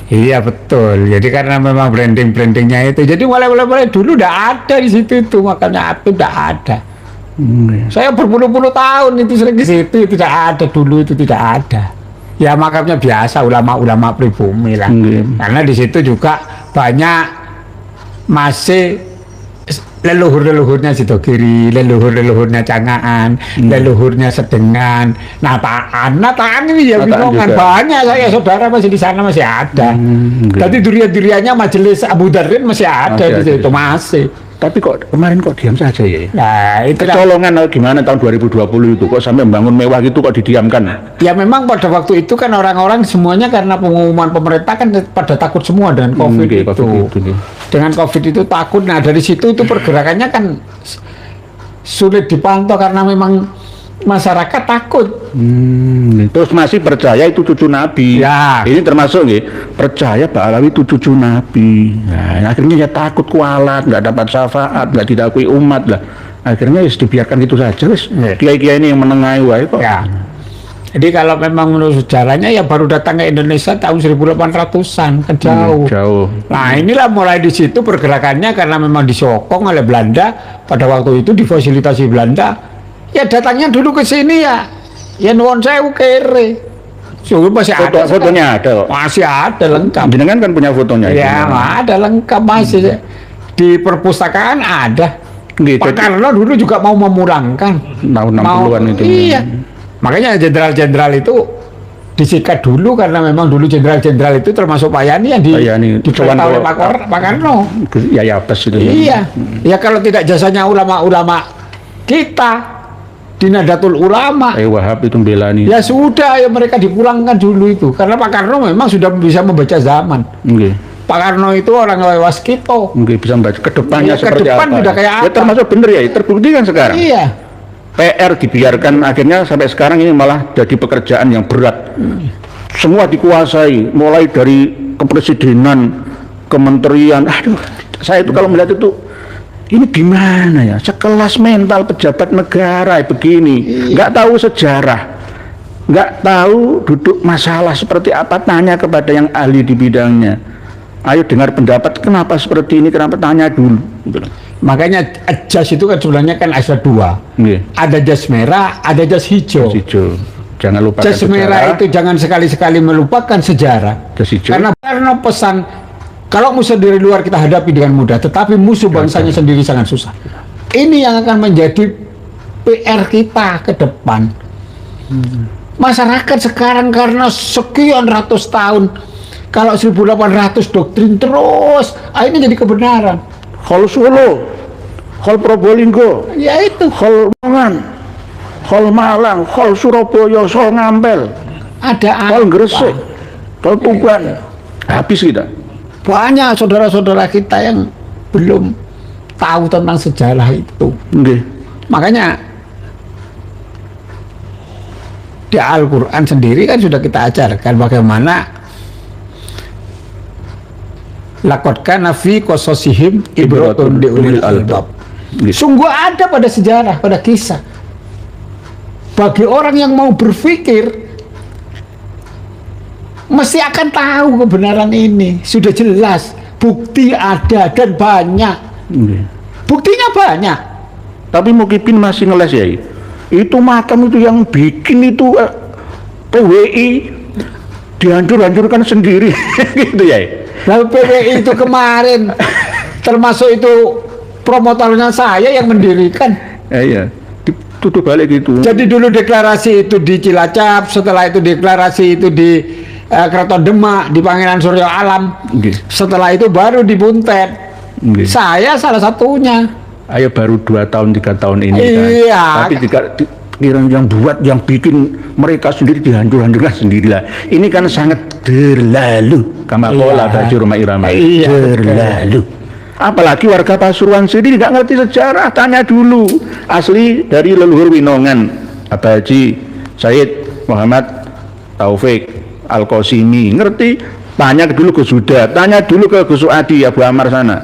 [SPEAKER 1] Iya betul. Jadi karena memang brandingnya itu, jadi mulai dulu udah ada di situ itu, makanya Habib udah ada. Saya berpuluh-puluh tahun itu sering di situ, tidak ada dulu, itu tidak ada. Ya makamnya biasa ulama-ulama pribumi lah. Karena di situ juga banyak masih leluhur-leluhurnya Sidogiri, leluhur-leluhurnya Cangaan, leluhurnya Sedengan, Nataan ini ya bingungan banyak. Saya saudara masih di sana masih ada. Jadi durian-duriannya Majelis Abu Dharin masih ada di situ masih.
[SPEAKER 2] Tapi kok kemarin kok diam saja ya?
[SPEAKER 1] Nah, itu
[SPEAKER 2] kecolongan gimana tahun 2020 itu kok sampai membangun mewah gitu kok didiamkan?
[SPEAKER 1] Ya memang pada waktu itu kan orang-orang semuanya karena pengumuman pemerintah kan pada takut semua dengan COVID itu. Dengan COVID itu takut. Nah dari situ itu pergerakannya kan sulit dipantau karena memang masyarakat takut.
[SPEAKER 2] Terus masih percaya itu cucu Nabi.
[SPEAKER 1] Ya.
[SPEAKER 2] Ini termasuk nih percaya Pak Alawi itu cucu Nabi. Nah, akhirnya ya takut kualat, nggak dapat syafaat, nggak diakui umat lah. Akhirnya ya dibiarkan gitu saja. Kiai-kiai ini yang menengahi wae kok.
[SPEAKER 1] Ya. Jadi kalau memang menurut sejarahnya ya baru datang ke Indonesia tahun 1800-an, kan jauh.
[SPEAKER 2] Jauh.
[SPEAKER 1] Nah inilah mulai di situ pergerakannya karena memang disokong oleh Belanda pada waktu itu, difasilitasi Belanda. Ya datangnya dulu ke sini ya nuwun sewu kere. Sudah masih ada.
[SPEAKER 2] Fotonya ada.
[SPEAKER 1] Masih ada lengkap.
[SPEAKER 2] Jenengan kan punya fotonya.
[SPEAKER 1] Ya ada lengkap masih. Di perpustakaan ada.
[SPEAKER 2] Gitu.
[SPEAKER 1] Pak Karno dulu juga mau memurangkan.
[SPEAKER 2] Tahun 60-an itu.
[SPEAKER 1] Iya. Makanya jenderal-jenderal itu disikat dulu karena memang dulu jenderal-jenderal itu termasuk Pak Yani yang diperintah oleh Pak Karno.
[SPEAKER 2] Ya pes itu.
[SPEAKER 1] Iya. Ya kalau tidak jasanya ulama-ulama kita di Nahdlatul Ulama,
[SPEAKER 2] Wahab itu belani.
[SPEAKER 1] ya sudah ya mereka dipulangkan dulu itu karena Pak Karno memang sudah bisa membaca zaman. Pak Karno itu orang lewas kita.
[SPEAKER 2] Bisa membaca kedepannya seperti
[SPEAKER 1] ke depan
[SPEAKER 2] apa.
[SPEAKER 1] Udah kayak
[SPEAKER 2] ya termasuk bener ya, terbukti kan sekarang.
[SPEAKER 1] Iya.
[SPEAKER 2] PR dibiarkan akhirnya sampai sekarang ini malah jadi pekerjaan yang berat. Semua dikuasai, mulai dari kepresidenan, kementerian. Aduh, saya itu kalau melihat itu ini gimana ya, sekelas mental pejabat negara begini, nggak tahu sejarah, nggak tahu duduk masalah seperti apa, tanya kepada yang ahli di bidangnya. Ayo dengar pendapat, kenapa seperti ini, kenapa, tanya dulu.
[SPEAKER 1] Makanya jas itu kan sebenarnya kan ada 2. Ada jas merah, ada jas hijau.
[SPEAKER 2] Jangan lupa
[SPEAKER 1] jas merah itu jangan sekali-sekali melupakan sejarah.
[SPEAKER 2] Jas hijau.
[SPEAKER 1] Karena pesan kalau musuh dari luar kita hadapi dengan mudah, tetapi musuh bangsanya sendiri sangat susah. Ini yang akan menjadi PR kita ke depan. Masyarakat sekarang karena sekian ratus tahun, kalau 1800 doktrin terus, ini jadi kebenaran.
[SPEAKER 2] Hol Solo, Hol Probolinggo,
[SPEAKER 1] ya itu.
[SPEAKER 2] Hol Mangan, Hol Malang, Hol Surabaya, Hol Ngampel,
[SPEAKER 1] ada
[SPEAKER 2] Hol Gresik, Hol Tuban, habis kita.
[SPEAKER 1] Banyak saudara-saudara kita yang belum tahu tentang sejarah itu. Makanya di Al-Quran sendiri kan sudah kita ajarkan bagaimana laqad kana fi qasasihim ibratun li ulil albab. Sungguh ada pada sejarah, pada kisah bagi orang yang mau berpikir mesti akan tahu kebenaran ini. Sudah jelas, bukti ada dan banyak. Buktinya banyak.
[SPEAKER 2] Tapi Mukipin masih ngeles ya. Itu makam itu yang bikin itu PWI dihancur-hancurkan sendiri gitu ya.
[SPEAKER 1] Lalu PWI itu kemarin termasuk itu promotornya saya yang mendirikan.
[SPEAKER 2] Iya. Ditutup balik gitu.
[SPEAKER 1] Jadi dulu deklarasi itu di Cilacap, setelah itu deklarasi itu di Keraton Demak, di Pangeran Surya Alam. Setelah itu baru di Buntet. Saya salah satunya.
[SPEAKER 2] Ayo baru 2 tahun 3 tahun ini kan.
[SPEAKER 1] Iya.
[SPEAKER 2] Tapi yang buat, yang bikin mereka sendiri dihancur-hancurkan sendirilah. Ini kan sangat terlalu. Kama qala baju rumah irama.
[SPEAKER 1] Iya,
[SPEAKER 2] Terlalu. Apalagi warga Pasuruan sendiri nggak ngerti sejarah. Tanya dulu. Asli dari leluhur Winongan, Abah Haji Said Muhammad Taufik Al-Qasimi. Ngerti? Tanya dulu ke Huda, tanya dulu ke Gus Adi Abu Ammar sana.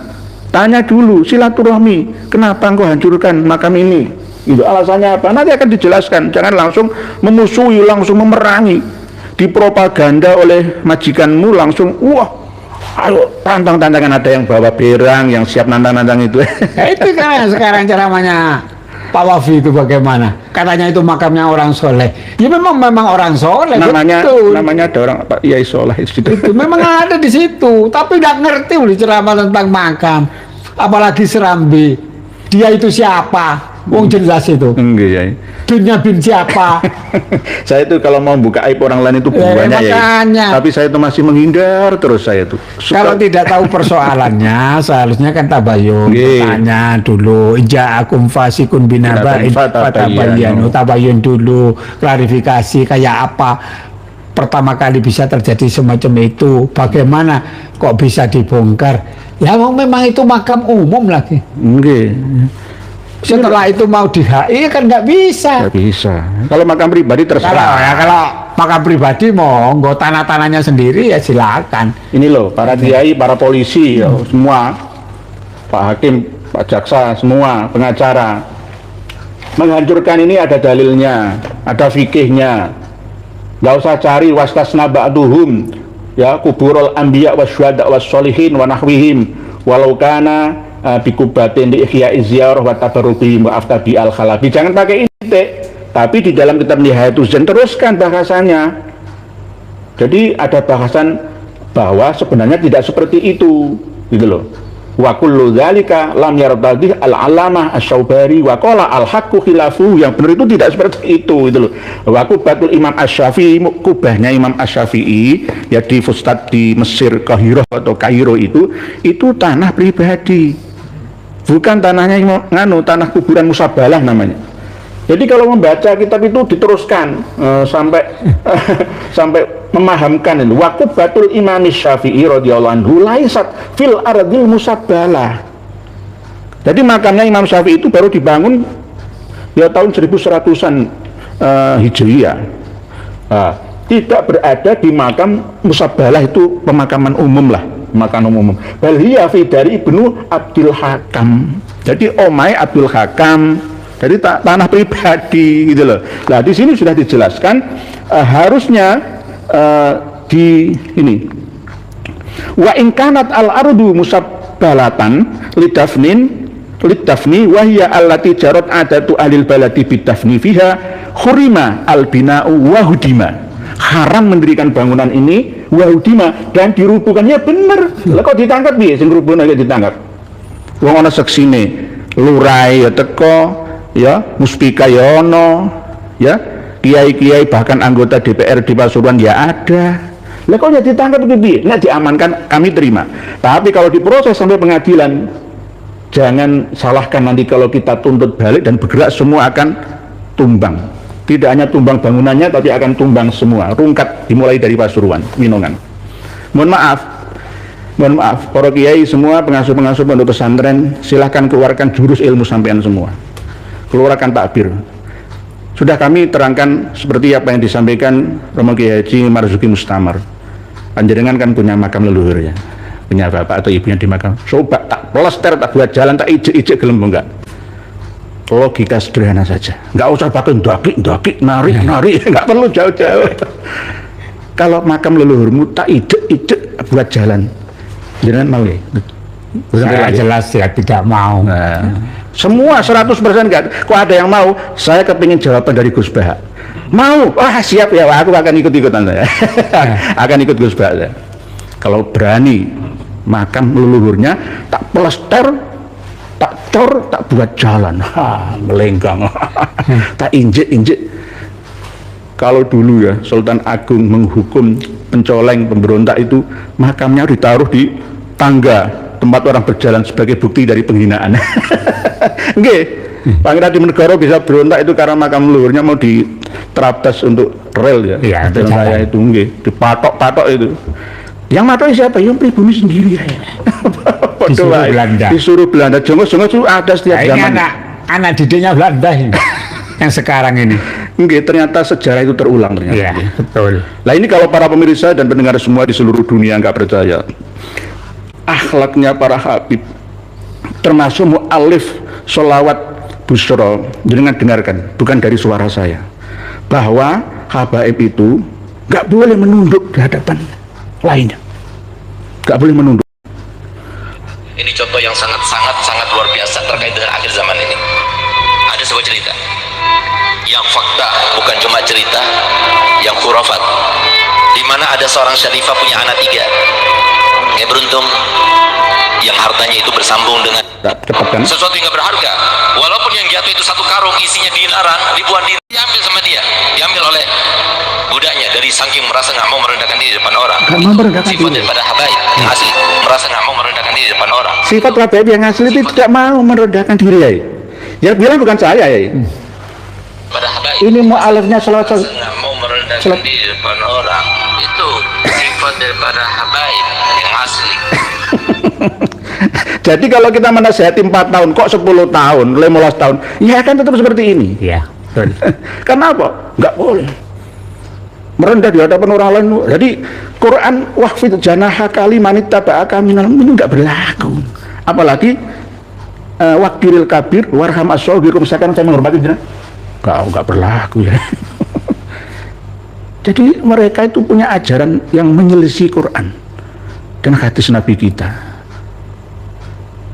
[SPEAKER 2] Tanya dulu, silaturahmi. Kenapa engkau hancurkan makam ini? Itu alasannya apa? Nanti akan dijelaskan. Jangan langsung memusuhi, langsung memerangi. Dipropaganda oleh majikanmu langsung, wah, ayo tantang-tantangan, ada yang bawa berang, yang siap nantang-nantang itu.
[SPEAKER 1] Itu kan sekarang ceramahnya Pak Wafi itu bagaimana? Katanya itu makamnya orang soleh. Ya memang orang soleh. Betul.
[SPEAKER 2] Namanya ada orang Pak Yai Soleh itu.
[SPEAKER 1] Itu memang ada di situ, tapi nggak ngerti udah ceramah tentang makam, apalagi Serambi. Dia itu siapa? Wong jelas itu.
[SPEAKER 2] Enggak ya.
[SPEAKER 1] Bin siapa?
[SPEAKER 2] Saya itu kalau mau buka aib orang lain itu banyak ya. Tapi saya itu masih menghindar terus saya itu.
[SPEAKER 1] Kalau tidak tahu persoalannya, seharusnya kan tabayun. Tanya dulu. Ja'akum fasikun binaba'in fatabayyanu. Tabayun dulu. Klarifikasi kayak apa pertama kali bisa terjadi semacam itu. Bagaimana kok bisa dibongkar? Ya memang itu makam umum lagi.
[SPEAKER 2] Enggak.
[SPEAKER 1] Setelah itu mau di-HI kan nggak bisa.
[SPEAKER 2] Nggak bisa. Kalau makam pribadi terserah.
[SPEAKER 1] Kalau makam pribadi mau nggak tanah-tanahnya sendiri ya silakan.
[SPEAKER 2] Ini loh, para kiai, para polisi, ya, semua, Pak Hakim, Pak Jaksa, semua pengacara menghancurkan ini ada dalilnya, ada fikihnya. Nggak usah cari wastasna ba'duhum, ya kuburul anbiya wasyuhada wassolihin wa nahwihim walau kana bikubatin di ikhya izyarah wa tabarubi mu'aftabi al-khalabi. Jangan pakai ini, tapi di dalam kitab Nihayatul Zen teruskan bahasannya. Jadi ada bahasan bahwa sebenarnya tidak seperti itu, gitu loh. Wa kullu dzalika lam yardadih al-alamah asy-Syaubari wa qala al-haqqu khilafu. Yang benar itu tidak seperti itu, gitu loh. Wa kubatul Imam Asy-Syafi'i, kubahnya Imam Asy-Syafi'i ya di Fustat di Mesir, Kairo atau Kairo itu tanah pribadi. Bukan tanahnya tanah kuburan Musabalah namanya. Jadi kalau membaca kitab itu diteruskan sampai memahamkan itu. Waqubatul Imam Syafi'i radhiyallahu anhu laisat fil ardil Musabalah. Jadi makamnya Imam Syafi'i itu baru dibangun ya tahun 1100-an Hijriyah. Tidak berada di makam Musabalah, itu pemakaman umum lah. Makan umum. Bal hiya fi dari Ibnu Abdul Hakam. Jadi omai Abdul Hakam. Jadi tanah pribadi gitu loh. Nah, di sini sudah dijelaskan harusnya di ini. Wa in kanat al-ardu musabbalatan lidafni wa hiya allati jarat adatu alil baladi bidafni fiha khurima al-bina'u wa hudima. Haram mendirikan bangunan ini wahudima dan dirubuhkannya bener. Lah kok ditangkap piye sing rubuhna ditangkap? Wong ana seksine, lurai ya teko, ya muspika ya ono, ya kiai-kiai bahkan anggota DPR di Pasuruan ya ada. Lah kok ya ditangkap piye? Nek diamankan kami terima. Tapi kalau diproses sampai pengadilan, jangan salahkan nanti kalau kita tuntut balik dan bergerak semua akan tumbang. Tidak hanya tumbang bangunannya, tapi akan tumbang semua. Rungkat dimulai dari Pasuruan, Winongan. Mohon maaf, para kiai semua, pengasuh-pengasuh pondok pesantren, silahkan keluarkan jurus ilmu sampean semua. Keluarkan takbir. Sudah kami terangkan seperti apa yang disampaikan Romo Kiai Haji Marzuki Mustamar. Panjenengan kan punya makam leluhur ya, punya bapak atau ibunya di makam. Coba tak plester, tak buat jalan, tak ijek-ijek gelem enggak. Logika sederhana saja, nggak usah pakai ndaki, narik, nggak perlu jauh-jauh. Kalau makam leluhurmu tak ijek buat jalan, jangan mau ya?
[SPEAKER 1] Saya jelas ya tidak mau.
[SPEAKER 2] Nah, semua 100% nggak. Kok ada yang mau? Saya kepingin jawaban dari Gus Bah. Mau? Wah siap ya, aku akan ikut-ikutan saya. Akan ikut Gus Bah. Kalau berani makam leluhurnya tak plester, tak cor, tak buat jalan, melenggang, tak injek. Kalau dulu ya Sultan Agung menghukum pencoleng pemberontak itu, makamnya ditaruh di tangga tempat orang berjalan sebagai bukti dari penghinaan. Nggih, Pangeran Diponegoro bisa berontak itu karena makam leluhurnya mau diterabas untuk rel ya.
[SPEAKER 1] Iya,
[SPEAKER 2] Dan saya itu nggih, dipatok-patok itu. Yang matoki siapa? Yang pribumi sendiri.
[SPEAKER 1] Disuruh Belanda.
[SPEAKER 2] Disuruh Belanda. Jongos-jongos itu ada setiap
[SPEAKER 1] Nah, ini
[SPEAKER 2] zaman.
[SPEAKER 1] anak didiknya Belanda ini. Yang sekarang ini.
[SPEAKER 2] Nggih, ternyata sejarah itu terulang ternyata.
[SPEAKER 1] Iya, betul.
[SPEAKER 2] Nah ini kalau para pemirsa dan pendengar semua di seluruh dunia nggak percaya, akhlaknya para habib, termasuk mu'alif sholawat Busyra, jangan dengarkan, bukan dari suara saya, bahwa habaib itu nggak boleh menunduk di hadapan lainnya, nggak boleh menunduk.
[SPEAKER 5] Ini contoh yang sangat luar biasa terkait dengan akhir zaman ini. Ada sebuah cerita yang fakta, bukan cuma cerita, yang khurafat, di mana ada seorang syarifah punya anak 3. Dia beruntung yang hartanya itu bersambung dengan
[SPEAKER 2] Cepat kan?
[SPEAKER 5] sesuatu yang gak berharga, walaupun yang jatuh itu 1 karung isinya dinaran, ribuan dinar, diambil sama dia, diambil oleh budaknya dari saking merasa nggak mau merendahkan diri di depan orang.
[SPEAKER 2] Nggak mau merendahkan
[SPEAKER 5] Sifat
[SPEAKER 2] diri.
[SPEAKER 5] daripada habaib yang asli, merasa nggak mau merendahkan diri di depan orang.
[SPEAKER 2] Sifat habaib yang asli itu tidak mau merendahkan diri ya. Ya bilang bukan saya ya.
[SPEAKER 5] Pada habaib
[SPEAKER 2] Ini mu'alifnya sholawat.
[SPEAKER 5] nggak mau merendahkan diri di depan orang, itu sifat daripada habaib yang asli.
[SPEAKER 2] Jadi kalau kita menasihati 4 tahun, kok 10 tahun, 15 tahun, ya akan tetap seperti ini.
[SPEAKER 1] Iya, betul.
[SPEAKER 2] Kenapa? Nggak boleh merendah di hadapan orang lain. Jadi Quran wahfid janaha kalimanit taba'aka minal ini nggak berlaku. Apalagi wakiril kabir warham as-soghir, misalkan saya menghormati jenengan, nggak berlaku ya. Jadi mereka itu punya ajaran yang menyelisih Quran dan hadis Nabi kita.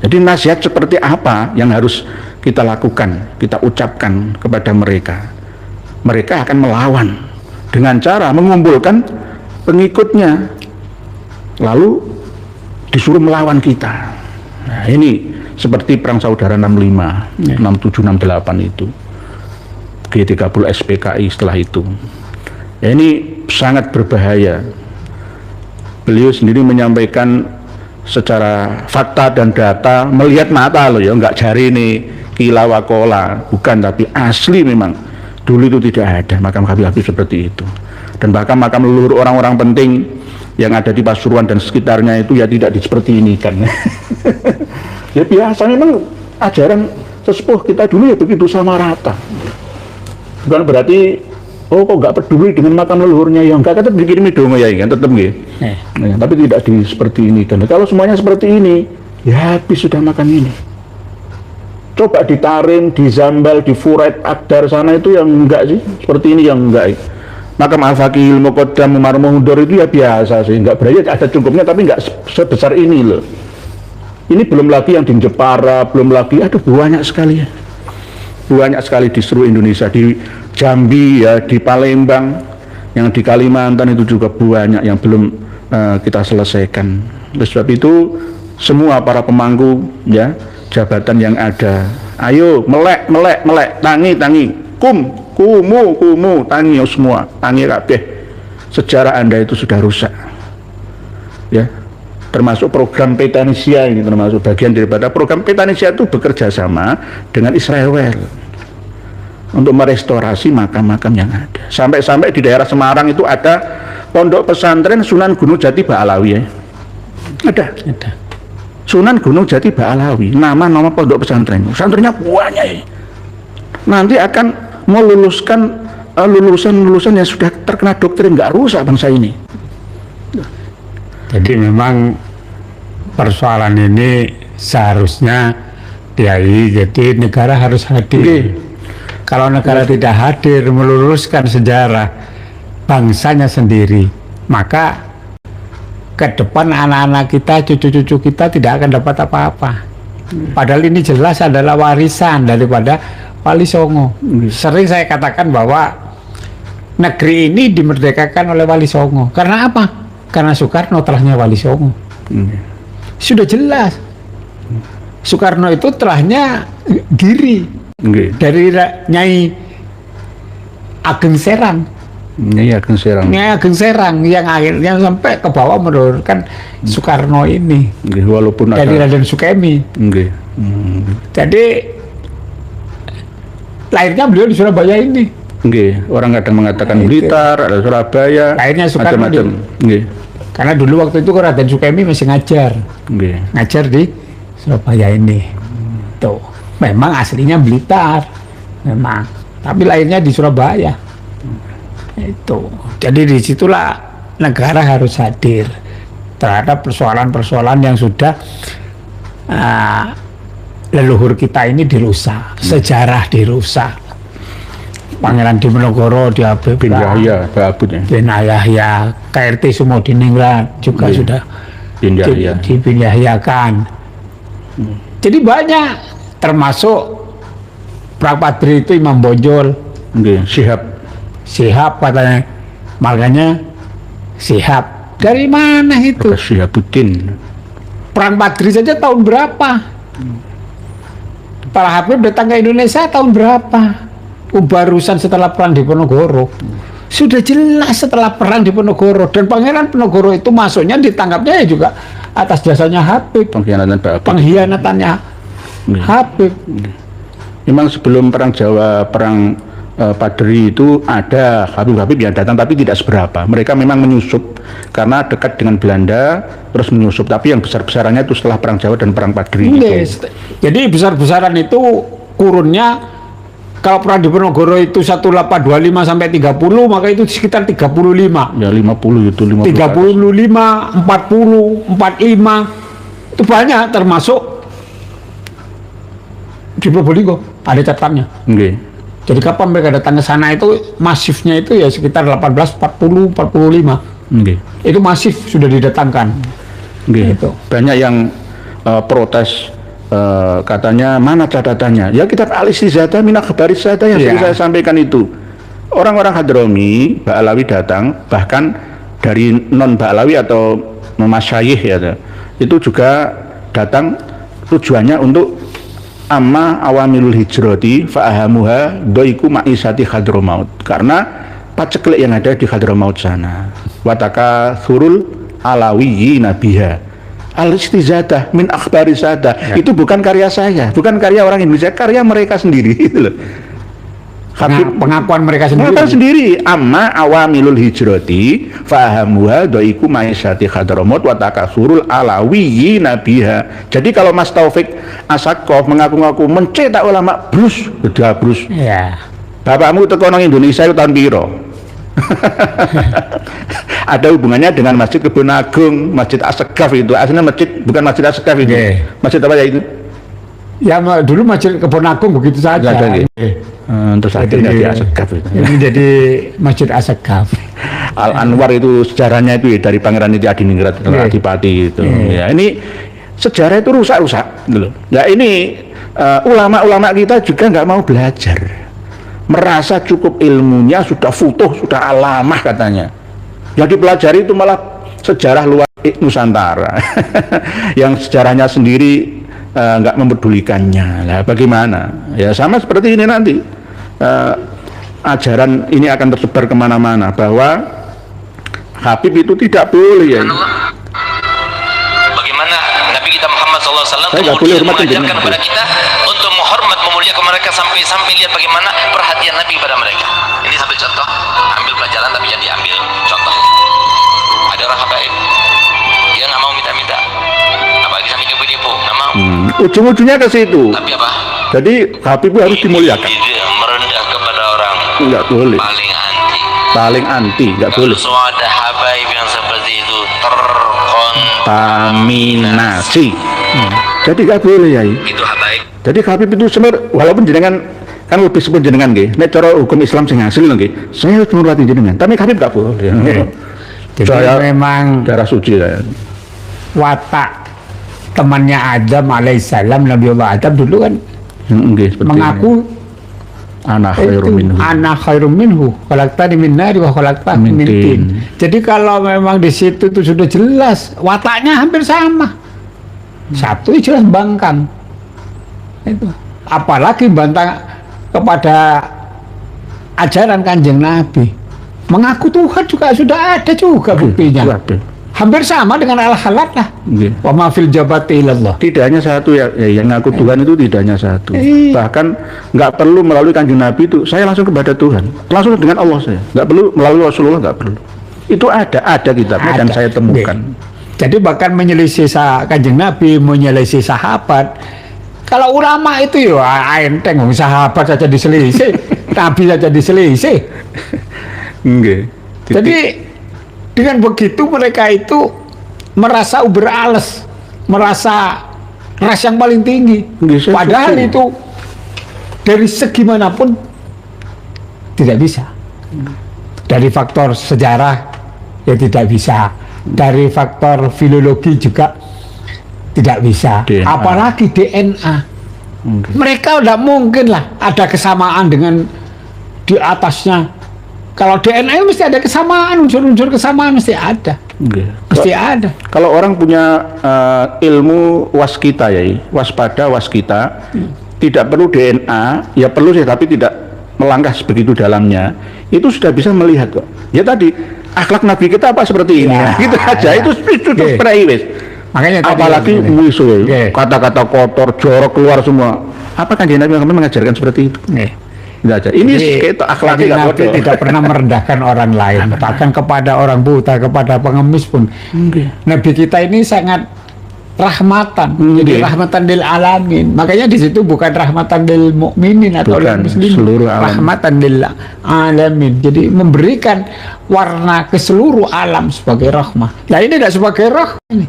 [SPEAKER 2] Jadi nasihat seperti apa yang harus kita lakukan, kita ucapkan kepada mereka? Mereka akan melawan dengan cara mengumpulkan pengikutnya, lalu disuruh melawan kita. Nah, ini seperti Perang Saudara 65, 67, 68 itu. G30 SPKI setelah itu. Ya, ini sangat berbahaya. Beliau sendiri menyampaikan secara fakta dan data, melihat mata loh ya, nggak jari ini kila wakola, bukan, tapi asli memang dulu itu tidak ada makam habib-habib seperti itu, dan bahkan makam leluhur orang-orang penting yang ada di Pasuruan dan sekitarnya itu ya tidak seperti ini kan. Ya biasa memang ajaran sesepuh kita dulu ya begitu sama rata, bukan berarti oh kok nggak peduli dengan makam leluhurnya, ya nggak, tetap dikirimi dong ya kan, tetap nggih. Nah, tapi tidak seperti ini kan. Kalau semuanya seperti ini, ya habis sudah makan ini. Coba di Tarim, di Zambal, di Furet, Akdar sana itu yang enggak sih, seperti ini yang enggak. Makam Al-Faqih, Muqaddam, Umar Mundur itu ya biasa sih, enggak berarti ada cukupnya, tapi enggak sebesar ini loh. Ini belum lagi yang di Jepara, belum lagi, aduh banyak sekali ya. Banyak sekali di seluruh Indonesia, di Jambi ya, di Palembang, yang di Kalimantan itu juga banyak yang belum kita selesaikan. Oleh sebab itu semua para pemangku ya jabatan yang ada, ayo melek, tangi, kumu, tangi semua, tangi kabeh. Sejarah Anda itu sudah rusak. Ya. Termasuk program Petanesia ini, termasuk bagian daripada program Petanesia itu bekerja sama dengan Israel untuk merestorasi makam-makam yang ada. Sampai-sampai di daerah Semarang itu ada pondok pesantren Sunan Gunung Jati Ba'alawi ya. Ada. Sunan Gunung Jati Ba'alawi, nama pondok pesantren. Pesantrennya banyak ya. Nanti akan meluluskan lulusan yang sudah terkena doktrin, nggak rusak bangsa ini.
[SPEAKER 1] Jadi memang persoalan ini seharusnya jadi negara harus hadir. Kalau negara tidak hadir meluruskan sejarah bangsanya sendiri, maka ke depan anak-anak kita, cucu-cucu kita tidak akan dapat apa-apa. Padahal ini jelas adalah warisan daripada Wali Songo. Sering saya katakan bahwa negeri ini dimerdekakan oleh Wali Songo. Karena apa? Karena Soekarno telahnya Wali Songo. Sudah jelas. Soekarno itu telahnya Giri dari Nyai Ageng Serang.
[SPEAKER 2] Nyai Ageng Serang.
[SPEAKER 1] Nyai Ageng Serang yang akhirnya sampai ke bawah menurunkan Soekarno ini
[SPEAKER 2] Nggih, walaupun
[SPEAKER 1] dari
[SPEAKER 2] ada.
[SPEAKER 1] Raden Sukemi.
[SPEAKER 2] Nggih.
[SPEAKER 1] Jadi lahirnya beliau di Surabaya ini.
[SPEAKER 2] Nggih, orang kadang mengatakan
[SPEAKER 1] Nah, itu.
[SPEAKER 2] Blitar, ada Surabaya,
[SPEAKER 1] Lahirnya Soekarno
[SPEAKER 2] macam-macam. Nggih.
[SPEAKER 1] Karena dulu waktu itu Raden Sukemi masih ngajar di Surabaya ini. Tuh, memang aslinya Blitar, memang, tapi lahirnya di Surabaya. Itu, jadi disitulah negara harus hadir terhadap persoalan-persoalan yang sudah leluhur kita ini dirusak, sejarah dirusak. Pangeran Diponegoro diabaikan,
[SPEAKER 2] Bin Yahya, Babut ya.
[SPEAKER 1] Bin Yahya, KRT Sumodiningrat juga
[SPEAKER 2] Iya.
[SPEAKER 1] sudah
[SPEAKER 2] Bin Yahya.
[SPEAKER 1] dipindahkan. Jadi banyak, termasuk Prapadri itu Imam Bonjol,
[SPEAKER 2] Nggih,
[SPEAKER 1] Syihab katanya, makanya Syihab. Dari mana itu?
[SPEAKER 2] Syihabuddin.
[SPEAKER 1] Perang Padri saja tahun berapa? Para Habib datang ke Indonesia tahun berapa? Barusan setelah perang Diponegoro. Sudah jelas setelah perang Diponegoro, dan Pangeran Diponegoro itu masuknya ditangkapnya ya juga atas jasanya Habib,
[SPEAKER 2] Pengkhianatan Babut.
[SPEAKER 1] pengkhianatannya Habib.
[SPEAKER 2] Memang sebelum perang Jawa, perang Padri itu ada Habib-Habib yang datang, tapi tidak seberapa. Mereka memang menyusup karena dekat dengan Belanda, terus menyusup. Tapi yang besar-besarannya itu setelah perang Jawa dan perang Padri. Gitu.
[SPEAKER 1] Jadi besar-besaran itu kurunnya, kalau perang Diponegoro itu 1825 sampai 30, maka itu sekitar 35.
[SPEAKER 2] Ya 50 itu 50.
[SPEAKER 1] 35, 40, 45. Itu banyak, termasuk di Probolinggo ada catatannya.
[SPEAKER 2] Nggih.
[SPEAKER 1] Jadi kapan mereka datang ke sana itu masifnya itu ya sekitar 18, 40, 45.
[SPEAKER 2] Nggih.
[SPEAKER 1] Itu masif sudah didatangkan.
[SPEAKER 2] Nggih.
[SPEAKER 1] Gitu.
[SPEAKER 2] Banyak yang protes, katanya mana catatannya? Ya kitab Al-Istizhadah min Akhbaris Sadah yang
[SPEAKER 1] Iya.
[SPEAKER 2] saya sampaikan itu. Orang-orang Hadrami, Ba'alawi datang, bahkan dari non Ba'alawi atau masyayikh ya, itu juga datang tujuannya untuk amma awamilul hijrati fa'ahamuha doiku ma'isati Hadramaut, karena paceklik yang ada di Hadramaut sana. Wataka surul alawiyyi nabiha Al-Istizhadah min Akhbari Sadah. Itu bukan karya saya, bukan karya orang Indonesia, karya mereka sendiri itu loh.
[SPEAKER 1] Pengakuan mereka
[SPEAKER 2] Mereka
[SPEAKER 1] sendiri.
[SPEAKER 2] sendiri, amma awamilul hijrati fahamuha doiku maisati Hadramaut wa takasurul alawiyyi nabiha. Jadi kalau Mas Taufik Asaqaf mengaku-ngaku mencetak ulama brus, udah brus.
[SPEAKER 1] Ya.
[SPEAKER 2] Bapakmu teko nang Indonesia itu tahun piro? Ada hubungannya dengan Masjid Kebun Agung, Masjid Asaqaf itu. Aslinya masjid, bukan Masjid Asaqaf itu.
[SPEAKER 1] Oke.
[SPEAKER 2] Masjid apa ya itu?
[SPEAKER 1] Ya dulu Masjid Kebun Agung begitu saja.
[SPEAKER 2] Nggak ada, ya? Terus akhirnya di Asaqaf itu.
[SPEAKER 1] Ini jadi Masjid Asaqaf.
[SPEAKER 2] Al Anwar itu sejarahnya itu ya, dari Pangeran itu Adiningrat Adipati itu. Ya, ini sejarah itu rusak-rusak gitu loh. Ya ini ulama-ulama kita juga nggak mau belajar. Merasa cukup ilmunya sudah futuh, sudah alamah katanya. Yang dipelajari itu malah sejarah luar Nusantara. Yang sejarahnya sendiri nggak mempedulikannya. Nah, bagaimana? Ya sama seperti ini nanti. Ajaran ini akan tersebar kemana-mana bahwa Habib itu tidak boleh ya.
[SPEAKER 5] Bagaimana Nabi kita Muhammad SAW
[SPEAKER 2] Saya nggak boleh
[SPEAKER 5] kemudian
[SPEAKER 2] hormat
[SPEAKER 5] mengajarkan
[SPEAKER 2] dengan
[SPEAKER 5] kepada kita untuk menghormat, memuliakan mereka, sampai lihat bagaimana perhatian Nabi kepada mereka. Ini satu contoh, ambil pelajaran tapi jangan diambil contoh. Ada orang habaib dia nggak mau minta-minta, apalagi sampai nipu-nipu, nggak mau.
[SPEAKER 2] Ujung-ujungnya ke situ.
[SPEAKER 5] Tapi apa?
[SPEAKER 2] Jadi Habib harus dimuliakan.
[SPEAKER 5] Dia merendah kepada orang,
[SPEAKER 2] Nggak boleh.
[SPEAKER 5] paling anti.
[SPEAKER 2] Paling anti, nggak boleh.
[SPEAKER 5] Kalau ada habaib yang seperti itu
[SPEAKER 2] Kontaminasi. Jadi nggak boleh ya.
[SPEAKER 5] itu habaib.
[SPEAKER 2] Jadi Habib itu sebenarnya walaupun jenengan kan lebih sebut jenengan nggih. Nek cara hukum Islam sing hasil nggih, saya harus menghormati jenengan. Tapi Habib nggak boleh.
[SPEAKER 1] Jadi
[SPEAKER 2] Saya
[SPEAKER 1] memang
[SPEAKER 2] darah suci saya.
[SPEAKER 1] watak temannya Adam alaihissalam, Nabiullah Adam dulu kan
[SPEAKER 2] Nggih, seperti
[SPEAKER 1] mengaku
[SPEAKER 2] anak khairum
[SPEAKER 1] itu
[SPEAKER 2] minhu.
[SPEAKER 1] anak khairum minhu, khalaqtani min nari wa khalaqtahu
[SPEAKER 2] Min
[SPEAKER 1] min
[SPEAKER 2] tin.
[SPEAKER 1] tin. Jadi kalau memang di situ itu sudah jelas wataknya hampir sama. Satu jelas bangkang. Itu. Apalagi bantah kepada ajaran Kanjeng Nabi. Mengaku Tuhan juga sudah ada juga buktinya.
[SPEAKER 2] Waduh.
[SPEAKER 1] Hampir sama dengan al-halat lah.
[SPEAKER 2] Nggih.
[SPEAKER 1] Wa ma fil jabati ilallah.
[SPEAKER 2] Tidak hanya satu ya, yang ngaku Tuhan itu tidak hanya satu.
[SPEAKER 1] Iya.
[SPEAKER 2] Bahkan nggak perlu melalui Kanjeng Nabi itu, saya langsung kepada Tuhan, langsung dengan Allah saya. Nggak perlu melalui Rasulullah, nggak perlu. Itu ada kitabnya dan
[SPEAKER 1] Ada.
[SPEAKER 2] saya temukan.
[SPEAKER 1] Jadi bahkan menyelisih Kanjeng Nabi, menyelisih sahabat. Kalau ulama itu ya enteng, sahabat saja diselisih, Nabi saja diselisih.
[SPEAKER 2] Nggih.
[SPEAKER 1] Jadi dengan begitu mereka itu merasa uber ales, merasa ras yang paling tinggi.
[SPEAKER 2] Nggih, saya
[SPEAKER 1] Padahal
[SPEAKER 2] setuju.
[SPEAKER 1] itu dari segi manapun tidak bisa. Dari faktor sejarah ya tidak bisa. Dari faktor filologi juga tidak bisa.
[SPEAKER 2] DNA.
[SPEAKER 1] Apalagi DNA. Mereka tidak mungkin lah ada kesamaan dengan di atasnya. Kalau DNA mesti ada kesamaan, unsur-unsur kesamaan mesti ada.
[SPEAKER 2] Nggih.
[SPEAKER 1] Mesti ada.
[SPEAKER 2] Kalau orang punya ilmu waskita ya, waspada waskita, tidak perlu DNA, ya perlu sih tapi tidak melangkah begitu dalamnya. Itu sudah bisa melihat kok. Ya tadi akhlak Nabi kita apa seperti ini
[SPEAKER 1] Ya,
[SPEAKER 2] ya, gitu aja.
[SPEAKER 1] ya.
[SPEAKER 2] Itu
[SPEAKER 1] Oke.
[SPEAKER 2] spray wis.
[SPEAKER 1] Makanya tadi
[SPEAKER 2] Apalagi
[SPEAKER 1] ini.
[SPEAKER 2] wisu ya,
[SPEAKER 1] Oke.
[SPEAKER 2] kata-kata kotor, jorok keluar semua. Apa kan Nabi Muhammad mengajarkan seperti itu?
[SPEAKER 1] Nih.
[SPEAKER 2] Gitu aja. Ini
[SPEAKER 1] Jadi,
[SPEAKER 2] kayak akhlaknya
[SPEAKER 1] jadi
[SPEAKER 2] nggak
[SPEAKER 1] Nabi
[SPEAKER 2] bodoh.
[SPEAKER 1] tidak pernah merendahkan orang lain, bahkan kepada orang buta, kepada pengemis pun. Nabi kita ini sangat rahmatan, jadi
[SPEAKER 2] Nggih.
[SPEAKER 1] rahmatan lil alamin. Makanya di situ bukan rahmatan lil mukminin atau
[SPEAKER 2] Bukan,
[SPEAKER 1] lil muslimin,
[SPEAKER 2] seluruh alam.
[SPEAKER 1] rahmatan lil alamin. Jadi memberikan warna ke seluruh alam sebagai rahmah. Nah ini tidak sebagai rahmah ini.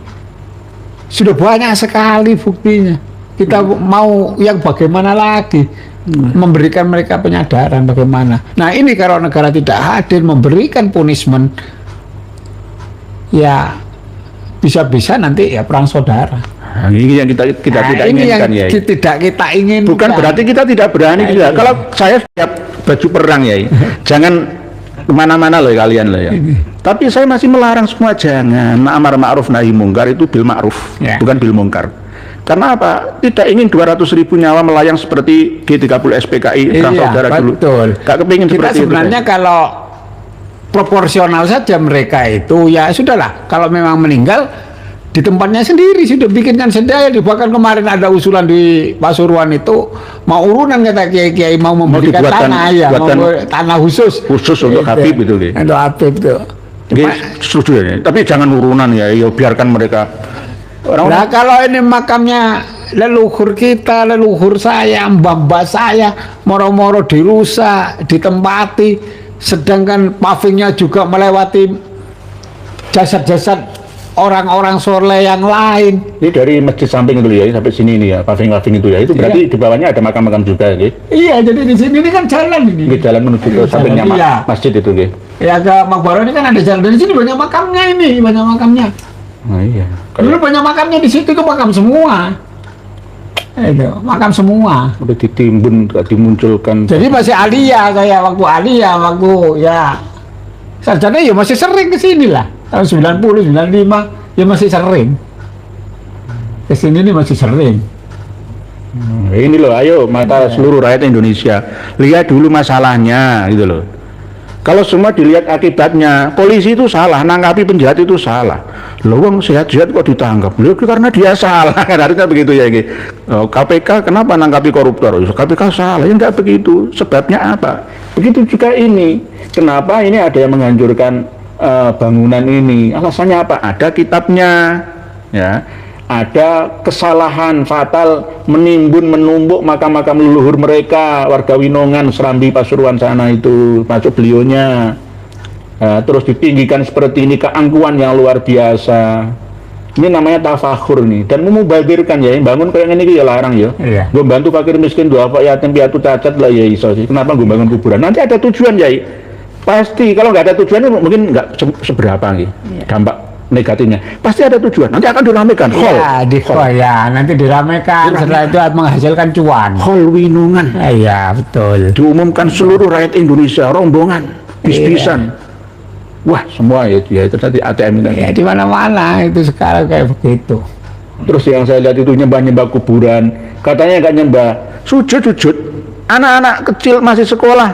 [SPEAKER 1] Sudah banyak sekali buktinya. Kita mau yang bagaimana lagi? Memberikan mereka penyadaran bagaimana. Nah ini kalau negara tidak hadir memberikan punishment, ya bisa-bisa nanti ya perang saudara.
[SPEAKER 2] Nah, ini yang kita
[SPEAKER 1] Nah,
[SPEAKER 2] tidak
[SPEAKER 1] ini yang
[SPEAKER 2] inginkan ya.
[SPEAKER 1] tidak kita inginkan.
[SPEAKER 2] Bukan berarti kita tidak berani.
[SPEAKER 1] Nah,
[SPEAKER 2] Tidak.
[SPEAKER 1] iya.
[SPEAKER 2] Kalau saya siap baju perang ya, jangan kemana-mana loh kalian loh ya. Tapi saya masih melarang semua jangan. Amar ma'ruf nahi mungkar itu bil ma'ruf,
[SPEAKER 1] Ya.
[SPEAKER 2] bukan bil mungkar. Karena apa? Tidak ingin 200.000 nyawa melayang seperti G30 SPKI perang
[SPEAKER 1] Iya,
[SPEAKER 2] saudara dulu.
[SPEAKER 1] betul.
[SPEAKER 2] Gak kepingin
[SPEAKER 1] Kita
[SPEAKER 2] seperti
[SPEAKER 1] sebenarnya
[SPEAKER 2] itu.
[SPEAKER 1] kalau proporsional saja mereka itu ya sudahlah. Kalau memang meninggal di tempatnya sendiri sudah bikinkan sendiri. Bahkan kemarin ada usulan di Pasuruan itu mau urunan kata kiai-kiai mau memberikan
[SPEAKER 2] dibuatkan-
[SPEAKER 1] tanah ya,
[SPEAKER 2] buatan
[SPEAKER 1] tanah khusus
[SPEAKER 2] untuk Habib itu, Ki.
[SPEAKER 1] Untuk Habib itu.
[SPEAKER 2] Oke, setuju ya. Tapi jangan urunan ya, biarkan mereka.
[SPEAKER 1] Nah kalau ini makamnya leluhur kita, leluhur saya, mbah-mbah saya, moro-moro dirusak, ditempati, sedangkan pavingnya juga melewati jasad-jasad orang-orang soleh yang lain.
[SPEAKER 2] Ini dari masjid samping itu ya, sampai sini ini ya, paving-paving itu ya. Itu berarti di bawahnya ada makam-makam juga ya.
[SPEAKER 1] Iya, jadi di sini ini kan jalan ini.
[SPEAKER 2] Ini jalan menuju ke sampingnya
[SPEAKER 1] Iya.
[SPEAKER 2] masjid itu ya.
[SPEAKER 1] Ya ke Makbaro ini kan ada jalan dari sini banyak makamnya ini, banyak makamnya.
[SPEAKER 2] Oh iya.
[SPEAKER 1] Dulu banyak makamnya di situ itu makam semua. Itu makam semua.
[SPEAKER 2] Udah ditimbun, dimunculkan.
[SPEAKER 1] Jadi masih alia kayak waktu alia, waktu ya sarjana ya masih sering ke sini lah. Tahun 90, 95 ya masih sering. Ke sini nih masih sering.
[SPEAKER 2] Ini loh, ayo mata seluruh rakyat Indonesia. Lihat dulu masalahnya gitu loh. Kalau semua dilihat akibatnya, polisi itu salah, nangkapi penjahat itu salah. Loh, wong sehat-sehat kok ditangkap? Loh, karena dia salah, kan harusnya begitu ya. Ini. Oh, KPK kenapa nangkapi koruptor? KPK salah, ya enggak begitu. Sebabnya apa? Begitu juga ini. Kenapa ini ada yang menghancurkan bangunan ini? Alasannya apa? Ada kitabnya, ya. Ada kesalahan fatal menimbun menumbuk makam-makam leluhur mereka, warga Winongan, Serambi, Pasuruan sana itu, masuk beliaunya. Terus ditinggikan seperti ini, keangkuhan yang luar biasa. Ini namanya tafakhur nih, dan memubazirkan ya, bangun kayak ini ya larang ya.
[SPEAKER 1] Iya.
[SPEAKER 2] Gue bantu fakir miskin, dua apa yatim piatu cacat lah ya iso sih. Kenapa gue bangun kuburan? Nanti ada tujuan ya. Pasti kalau nggak ada tujuan mungkin nggak seberapa nih dampak negatifnya. Pasti ada tujuan. Nanti akan diramaikan.
[SPEAKER 1] Ya, nanti diramaikan. Setelah itu menghasilkan cuan.
[SPEAKER 2] Hol Winongan.
[SPEAKER 1] Iya, betul.
[SPEAKER 2] Diumumkan seluruh rakyat Indonesia, rombongan, bis-bisan. Wah, semua ya itu tadi ATM itu.
[SPEAKER 1] Ya di mana-mana itu sekarang kayak begitu.
[SPEAKER 2] Terus yang saya lihat itu nyembah-nyembah kuburan. Katanya nggak nyembah, sujud. Anak-anak kecil masih sekolah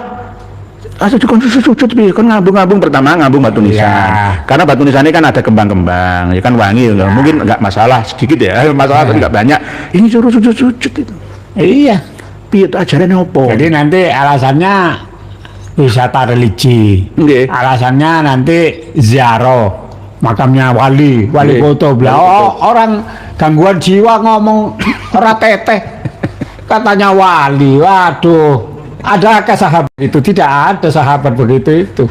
[SPEAKER 2] Asa dikon sujud piye? Kon ngambung-ngambung pertama ngambung batu nisan.
[SPEAKER 1] Iya.
[SPEAKER 2] Karena batu nisan ini kan ada kembang-kembang, ya kan wangi ya. Mungkin enggak masalah sedikit ya, masalah tapi enggak banyak. Ini suruh sujud-sujud itu.
[SPEAKER 1] Iya.
[SPEAKER 2] Piye itu ajarannya opo?
[SPEAKER 1] Jadi nanti alasannya wisata religi.
[SPEAKER 2] Nggih.
[SPEAKER 1] Alasannya nanti ziarah makamnya wali
[SPEAKER 2] Nggih.
[SPEAKER 1] kutub lah.
[SPEAKER 2] Wali
[SPEAKER 1] Oh,
[SPEAKER 2] kutub.
[SPEAKER 1] orang gangguan jiwa ngomong ora teteh. Katanya wali. Waduh. Adakah sahabat itu? Tidak ada sahabat begitu itu.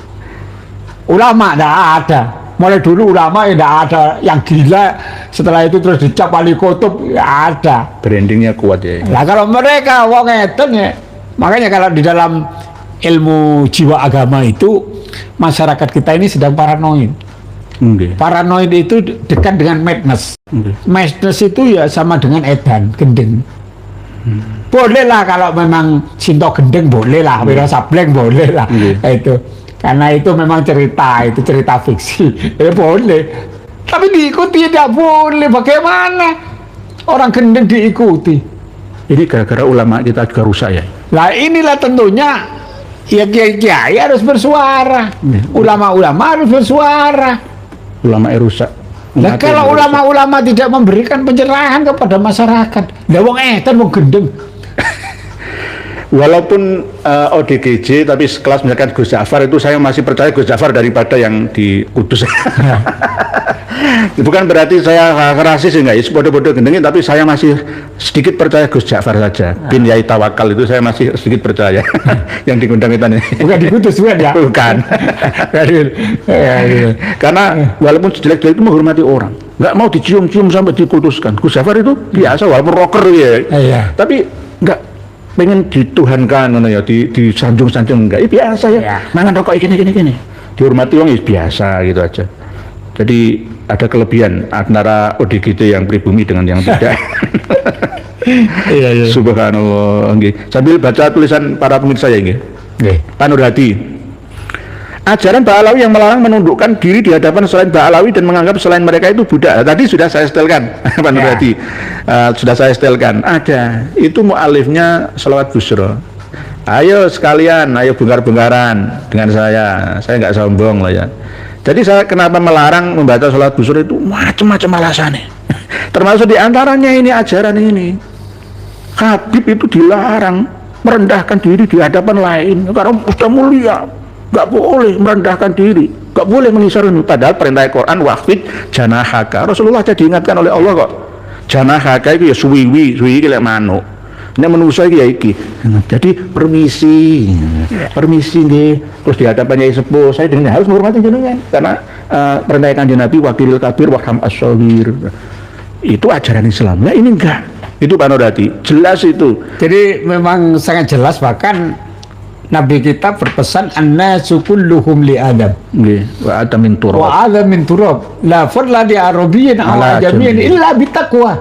[SPEAKER 1] Ulama tidak ada. Mulai dulu ulama tidak ada yang gila. Setelah itu terus dicap wali kutub, ya ada.
[SPEAKER 2] Brandingnya kuat ya.
[SPEAKER 1] Lah kalau mereka wong ngeten ya. Makanya kalau di dalam ilmu jiwa agama itu masyarakat kita ini sedang paranoid.
[SPEAKER 2] Nggih.
[SPEAKER 1] Paranoid itu dekat dengan madness.
[SPEAKER 2] Nggih.
[SPEAKER 1] Madness itu ya sama dengan edan, gendeng. Boleh lah kalau memang Sinto gendeng boleh lah, Wiro Sableng boleh lah. Itu karena itu memang cerita fiksi. Boleh. Tapi diikuti tidak boleh. Bagaimana orang gendeng diikuti?
[SPEAKER 2] Ini gara-gara ulama kita juga rusak ya.
[SPEAKER 1] Lah inilah tentunya ya kiai harus bersuara. Ulama-ulama harus bersuara.
[SPEAKER 2] Ulama rusak.
[SPEAKER 1] Nah,
[SPEAKER 2] Umat
[SPEAKER 1] kalau
[SPEAKER 2] yang rusak.
[SPEAKER 1] ulama-ulama tidak memberikan pencerahan kepada masyarakat, lah wong edan wong gendeng.
[SPEAKER 2] Walaupun ODGJ tapi sekelas misalkan Gus Ja'far itu saya masih percaya Gus Ja'far daripada yang di Kudus. Bukan berarti saya rasis enggak, bodoh-bodoh gendengin, tapi saya masih sedikit percaya Gus Ja'far saja. Bin Yai Tawakal itu saya masih sedikit percaya. Yang digundang kita nih.
[SPEAKER 1] Bukan di Kudus bukan ya?
[SPEAKER 2] Bukan. Karena walaupun jelek-jelek itu menghormati orang, nggak mau dicium-cium sampai dikutuskan. Gus Ja'far itu biasa walaupun rocker ya,
[SPEAKER 1] Iya.
[SPEAKER 2] tapi nggak pengen dituhankan, ngono ya, disanjung-sanjung enggak, biasa ya.
[SPEAKER 1] Iya.
[SPEAKER 2] Mangan rokok gini. Dihormati orang ya biasa gitu aja. Jadi ada kelebihan antara ODGJ yang pribumi dengan yang tidak.
[SPEAKER 1] Iya.
[SPEAKER 2] Subhanallah. Nggih. Sambil baca tulisan para pemirsa ya nggih.
[SPEAKER 1] Nggih.
[SPEAKER 2] Pak Nur Hadi. Ajaran Ba'alawi yang melarang menundukkan diri di hadapan selain Ba'alawi dan menganggap selain mereka itu budak. Tadi sudah saya setelkan, Pak Nur
[SPEAKER 1] Ya.
[SPEAKER 2] Hadi. Sudah saya setelkan. Ada. Itu mu'alifnya Shalawat Busro. Ayo sekalian, ayo bongkar-bongkaran dengan saya. Saya nggak sombong lah ya. Jadi saya kenapa melarang membaca Shalawat Busro itu macam-macam alasannya. Termasuk diantaranya ini ajaran ini. Habib itu dilarang merendahkan diri di hadapan lain karena sudah mulia. Gak boleh merendahkan diri, gak boleh mengisarkan. Padahal perintah Quran waqfid janahaka. Rasulullah aja diingatkan oleh Allah kok. Janahaka itu ya suwiwi kayak manuk. Nek manusia iki ya iki. Jadi permisi nggih. Terus di hadapan Yai Sepuh, saya dengan harus menghormati jenengan karena perintah Kanjeng Nabi wakilil kabir warham as-shaghir. Itu ajaran Islam. Nah ini enggak. Itu Pak Nur Hadi. Jelas itu.
[SPEAKER 1] Jadi memang sangat jelas, bahkan Nabi kita berpesan annasu kulluhum li Adam
[SPEAKER 2] Nggih, wa atamin turab.
[SPEAKER 1] wa Adam min turab la fadla li arabiyyin
[SPEAKER 2] Ala
[SPEAKER 1] ala jamiyyin
[SPEAKER 2] jamiyyin.
[SPEAKER 1] illa bitaqwa.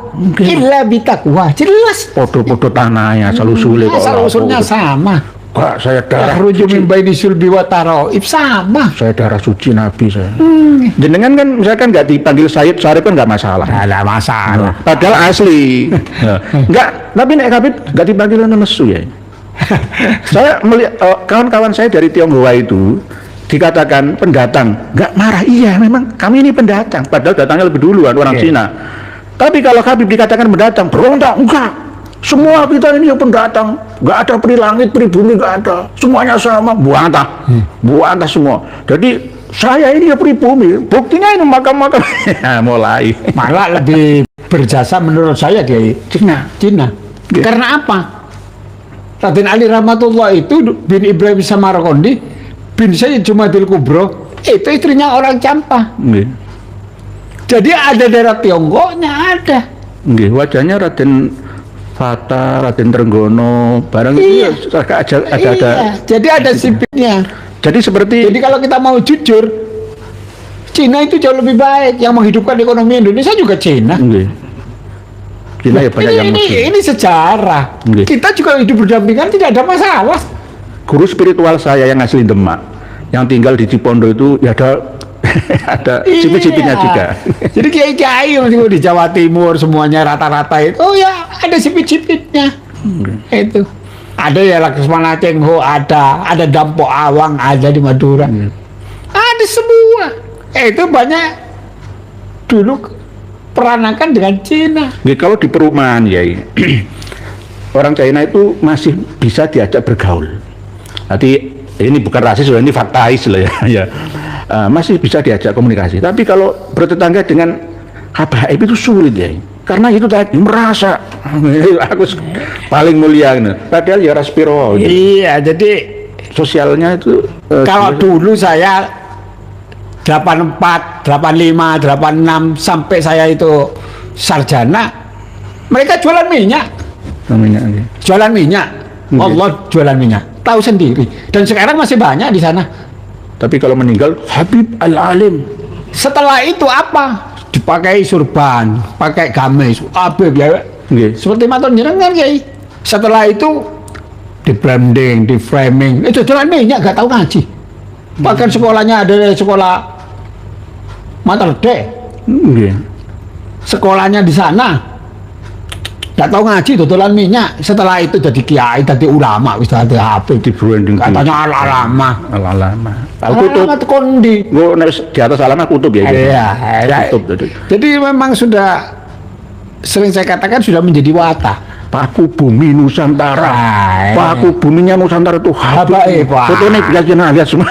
[SPEAKER 1] Illa bitaqwa. Jelas.
[SPEAKER 2] Foto-foto tanahnya selalu sulit kok.
[SPEAKER 1] Asal usulnya sama.
[SPEAKER 2] Kak, saya darah
[SPEAKER 1] Yakhruju
[SPEAKER 2] suci.
[SPEAKER 1] min baini sulbi wa taraib sama.
[SPEAKER 2] Saya darah suci Nabi saya. Jenengan kan misalkan nggak dipanggil Sayyid Syarif kan nggak masalah.
[SPEAKER 1] Ada masalah.
[SPEAKER 2] Padahal asli. Nggak, tapi nek Habib nggak dipanggil nesu ya. Saya melihat kawan-kawan saya dari Tionghoa itu dikatakan pendatang, nggak marah. Iya, memang kami ini pendatang. Padahal datangnya lebih duluan orang
[SPEAKER 1] Oke.
[SPEAKER 2] Cina. Tapi kalau Habib dikatakan pendatang, berontak enggak. Semua kita ini yang pendatang, nggak ada peri langit, peri bumi nggak ada. Semuanya sama, buantah semua. Jadi saya ini ya pribumi. Buktinya ini makam-makam. Ya, mulai.
[SPEAKER 1] Malah lebih berjasa menurut saya Kiai Cina.
[SPEAKER 2] Iya.
[SPEAKER 1] Karena apa? Raden Ali Rahmatullah itu bin Ibrahim Samarkandi bin Sayyid Jumadil Kubro itu istrinya orang Campa.
[SPEAKER 2] Nggih.
[SPEAKER 1] Jadi ada daerah Tiongkoknya ada.
[SPEAKER 2] Nggih, wajahnya Raden Fata, Raden Trenggono, barang
[SPEAKER 1] Iya.
[SPEAKER 2] itu ada.
[SPEAKER 1] Iya. Jadi ada sipitnya.
[SPEAKER 2] Jadi seperti
[SPEAKER 1] Jadi kalau kita mau jujur, Cina itu jauh lebih baik. Yang menghidupkan ekonomi Indonesia juga Cina.
[SPEAKER 2] nggih. Cina ya banyak yang muslim.
[SPEAKER 1] ini sejarah.
[SPEAKER 2] Nggih.
[SPEAKER 1] Kita juga hidup berdampingan, tidak ada masalah.
[SPEAKER 2] Guru spiritual saya yang asli Demak, yang tinggal di Cipondo itu ya ada ada sipit-sipitnya
[SPEAKER 1] Iya.
[SPEAKER 2] juga.
[SPEAKER 1] Jadi kiai-kiai yang di Jawa Timur semuanya rata-rata itu, oh ya ada sipit-sipitnya. Itu. Ada ya Laksmana Cengho, ada Dampo Awang, ada di Madura. Ada semua. Itu banyak dulu peranakan dengan Cina.
[SPEAKER 2] Kalau di perumahan ya, orang China itu masih bisa diajak bergaul. Nanti ini bukan rasis, ini faktais loh ya. Masih bisa diajak komunikasi. Tapi kalau bertetangga dengan habaib itu sulit ya. Karena itu tadi merasa aku paling mulia gitu. Padahal ya raspiro. Gitu.
[SPEAKER 1] Iya, jadi
[SPEAKER 2] sosialnya itu
[SPEAKER 1] kalau dulu saya 84, 85, 86 sampai saya itu sarjana, mereka jualan minyak. Jualan minyak. Allah jualan minyak. Tahu sendiri. Dan sekarang masih banyak di sana.
[SPEAKER 2] Tapi kalau meninggal Habib Al-Alim.
[SPEAKER 1] Setelah itu apa? Dipakai surban, pakai gamis, Habib ya. Seperti matur jenengan Kiai. Setelah itu di branding, di framing. Itu jualan minyak gak tahu ngaji. Bahkan sekolahnya ada sekolah Materde. Sekolahnya di sana. Gak tahu ngaji, tutulan minyak. Setelah itu jadi kiai, jadi ulama, wis dadi Habib.
[SPEAKER 2] Di branding.
[SPEAKER 1] Katanya al-alama.
[SPEAKER 2] Al-alama.
[SPEAKER 1] Al-alama itu kondi.
[SPEAKER 2] Di atas alama kutub ya.
[SPEAKER 1] Iya.
[SPEAKER 2] Kutub.
[SPEAKER 1] Jadi memang sudah sering saya katakan sudah menjadi watak.
[SPEAKER 2] Paku bumi Nusantara. Paku buminya Nusantara itu Habib. Fotonya bisa lihat semua.